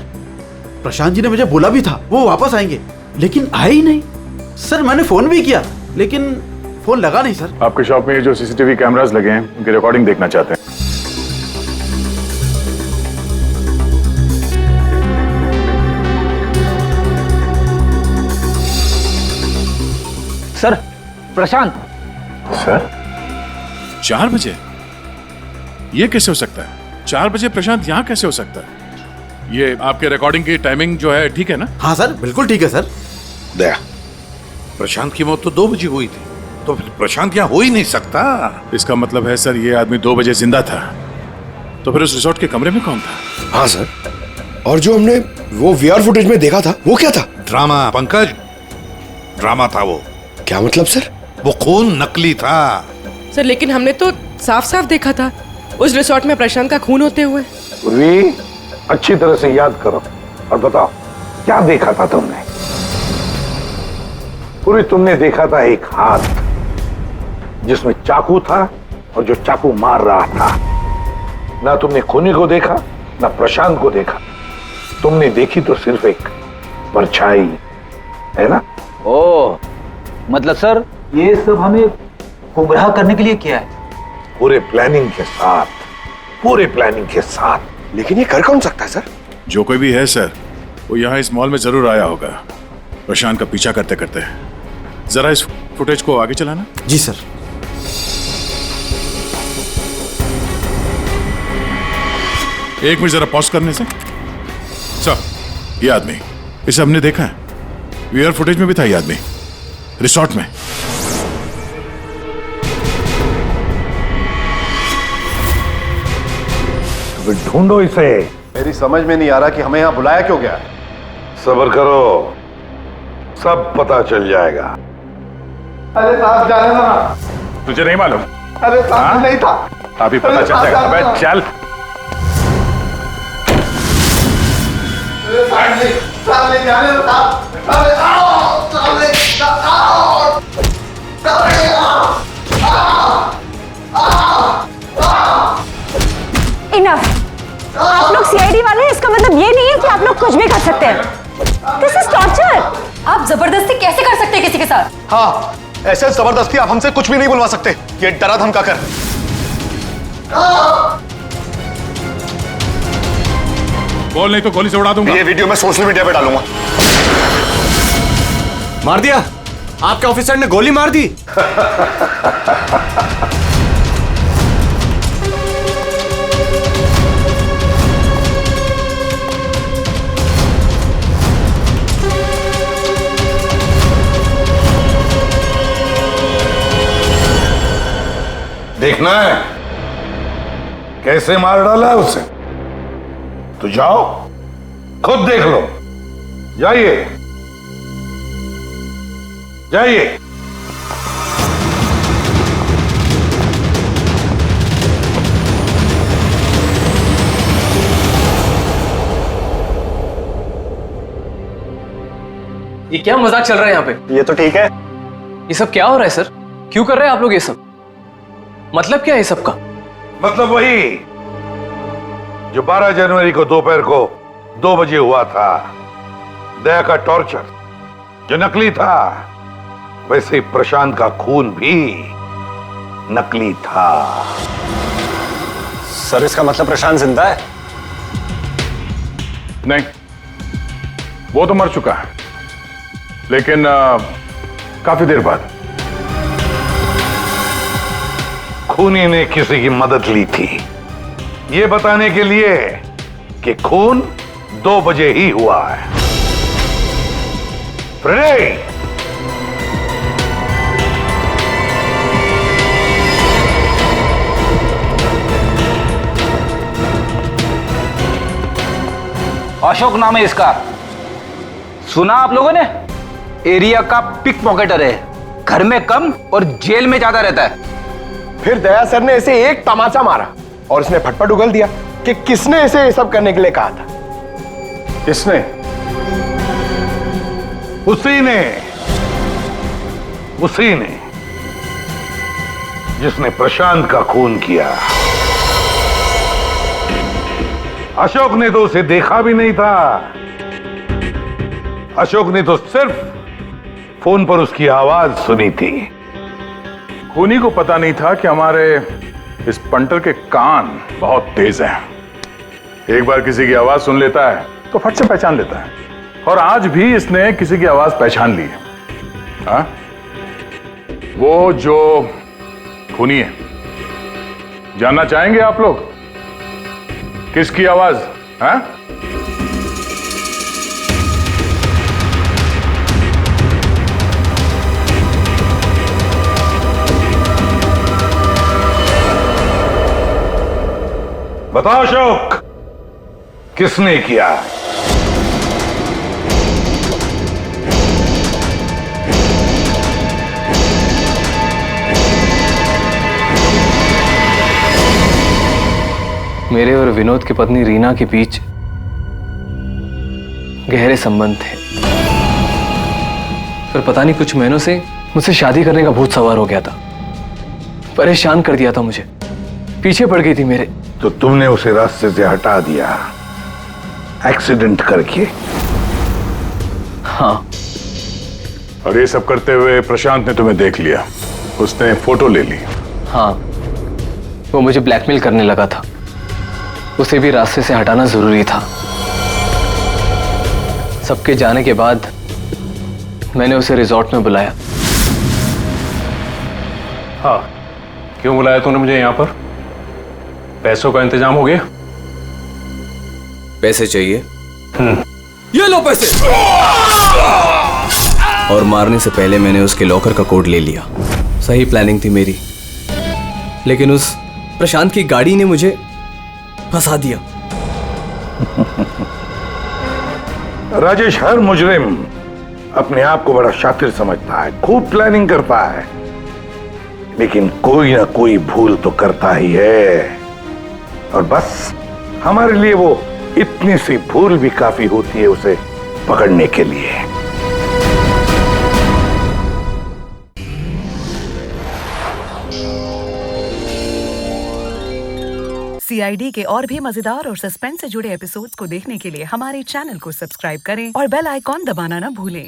प्रशांत जी ने मुझे बोला भी था वो वापस आएंगे, लेकिन आए ही नहीं। सर मैंने फोन भी किया लेकिन फोन लगा नहीं सर। आपके शॉप में ये जो सीसीटीवी कैमरास लगे हैं उनकी रिकॉर्डिंग देखना चाहते हैं। सर प्रशांत। सर 4 बजे? ये कैसे हो सकता है? 4 बजे प्रशांत यहाँ कैसे हो सकता है? ये आपके रिकॉर्डिंग की टाइमिंग जो है ठीक है ना? हाँ सर बिल्कुल ठीक है सर। दया, प्रशांत की मौत तो 2 बजे हुई थी, तो फिर प्रशांत यहाँ हो ही नहीं सकता। इसका मतलब है सर ये आदमी 2 बजे जिंदा था, तो फिर उस रिसोर्ट के कमरे में कौन था? हाँ सर, और जो हमने वो वीआर फुटेज में देखा था वो क्या था? ड्रामा पंकज, ड्रामा था वो। क्या मतलब सर? वो खून नकली था सर, लेकिन हमने तो साफ साफ देखा था उस रिसोर्ट में प्रशांत का खून होते हुए। पूर्वी, अच्छी तरह से याद करो और बताओ क्या देखा था तुमने? पूरी तुमने देखा था एक हाथ जिसमें चाकू था और जो चाकू मार रहा था। ना तुमने खूनी को देखा ना प्रशांत को देखा, तुमने देखी तो सिर्फ एक परछाई, है ना? ओह, मतलब सर ये सब हमें गुमराह करने के लिए किया है? पूरे प्लानिंग के साथ, पूरे प्लानिंग के साथ। लेकिन ये कर कौन सकता है सर? जो कोई भी है सर, वो यहाँ इस मॉल में जरूर आया होगा प्रशांत का पीछा करते करते। जरा इस फुटेज को आगे चलाना। जी सर। एक मिनट जरा पॉज करने से। सर ये आदमी, इसे हमने देखा है, वीआर फुटेज में भी था ये आदमी रिसोर्ट में। तो ढूंढो इसे। मेरी समझ में नहीं आ रहा कि हमें यहाँ बुलाया क्यों गया? सब्र करो, सब पता चल जाएगा। अरे साहब जाने दो ना। तुझे नहीं मालूम? अरे साहब नहीं था। अभी पता चल जाएगा। अबे चल। साहब नहीं जाने दो साहब। अरे आओ साहब ले आओ। इनफ। आप लोग सीआईडी वाले हैं, इसका मतलब ये नहीं है कि आप लोग कुछ भी कर सकते हैं। This is torture. आप जबरदस्ती कैसे कर सकते हैं किसी के साथ? हाँ, ऐसे जबरदस्ती आप हमसे कुछ भी नहीं बुलवा सकते। ये डरा धमका कर। बोल नहीं तो गोली से उड़ा दूंगा। ये वीडियो मैं सोशल मीडिया पे डालूंगा। मार दिया, आपके ऑफिसर ने गोली मार दी। देखना है कैसे मार डाला है उसे? तो जाओ खुद देख लो। जाइए जाइए। ये क्या मजाक चल रहा है यहाँ पे? ये तो ठीक है। ये सब क्या हो रहा है सर? क्यों कर रहे हैं आप लोग ये सब? मतलब क्या है सब का? मतलब वही जो 12 जनवरी को दोपहर को 2 बजे हुआ था, दया का टॉर्चर जो नकली था, वैसे ही प्रशांत का खून भी नकली था। सर इसका मतलब प्रशांत जिंदा है? नहीं, वो तो मर चुका है, लेकिन काफी देर बाद। खूनी ने किसी की मदद ली थी ये बताने के लिए कि खून 2 बजे ही हुआ है। फ्रेडे, अशोक नाम है इसका। सुना आप लोगों ने? एरिया का पिक पॉकेटर है, घर में कम और जेल में ज्यादा रहता है। फिर दया सर ने इसे एक तमाचा मारा और उसने फटफट उगल दिया कि किसने इसे ये सब करने के लिए कहा था। किसने? उसी ने जिसने प्रशांत का खून किया। अशोक ने तो उसे देखा भी नहीं था। अशोक ने तो सिर्फ फोन पर उसकी आवाज सुनी थी। खूनी को पता नहीं था कि हमारे इस पंटर के कान बहुत तेज हैं। एक बार किसी की आवाज सुन लेता है तो फट से पहचान लेता है, और आज भी इसने किसी की आवाज पहचान ली है। हाँ? वो जो खूनी है, जानना चाहेंगे आप लोग किसकी आवाज? हाँ? बताओ अशोक, किसने किया? मेरे और विनोद की पत्नी रीना के बीच गहरे संबंध थे, पर पता नहीं कुछ महीनों से मुझसे शादी करने का भूत सवार हो गया था। परेशान कर दिया था मुझे, पीछे पड़ गई थी मेरे। तो तुमने उसे रास्ते से हटा दिया एक्सीडेंट करके? हाँ। और ये सब करते हुए प्रशांत ने तुम्हें देख लिया, उसने फोटो ले ली। हाँ, वो मुझे ब्लैकमेल करने लगा था। उसे भी रास्ते से हटाना जरूरी था। सबके जाने के बाद मैंने उसे रिजॉर्ट में बुलाया। हाँ, क्यों बुलाया तूने मुझे यहाँ पर? पैसों का इंतजाम हो गया? पैसे चाहिए? ये लो पैसे। और मारने से पहले मैंने उसके लॉकर का कोड ले लिया। सही प्लानिंग थी मेरी, लेकिन उस प्रशांत की गाड़ी ने मुझे फंसा दिया। राजेश हर मुजरिम अपने आप को बड़ा शातिर समझता है, खूब प्लानिंग करता है, लेकिन कोई ना कोई भूल तो करता ही है। और बस हमारे लिए वो इतनी सी भूल भी काफी होती है उसे पकड़ने के लिए। CID के और भी मजेदार और सस्पेंस से जुड़े एपिसोड्स को देखने के लिए हमारे चैनल को सब्सक्राइब करें और बेल आइकॉन दबाना ना भूलें।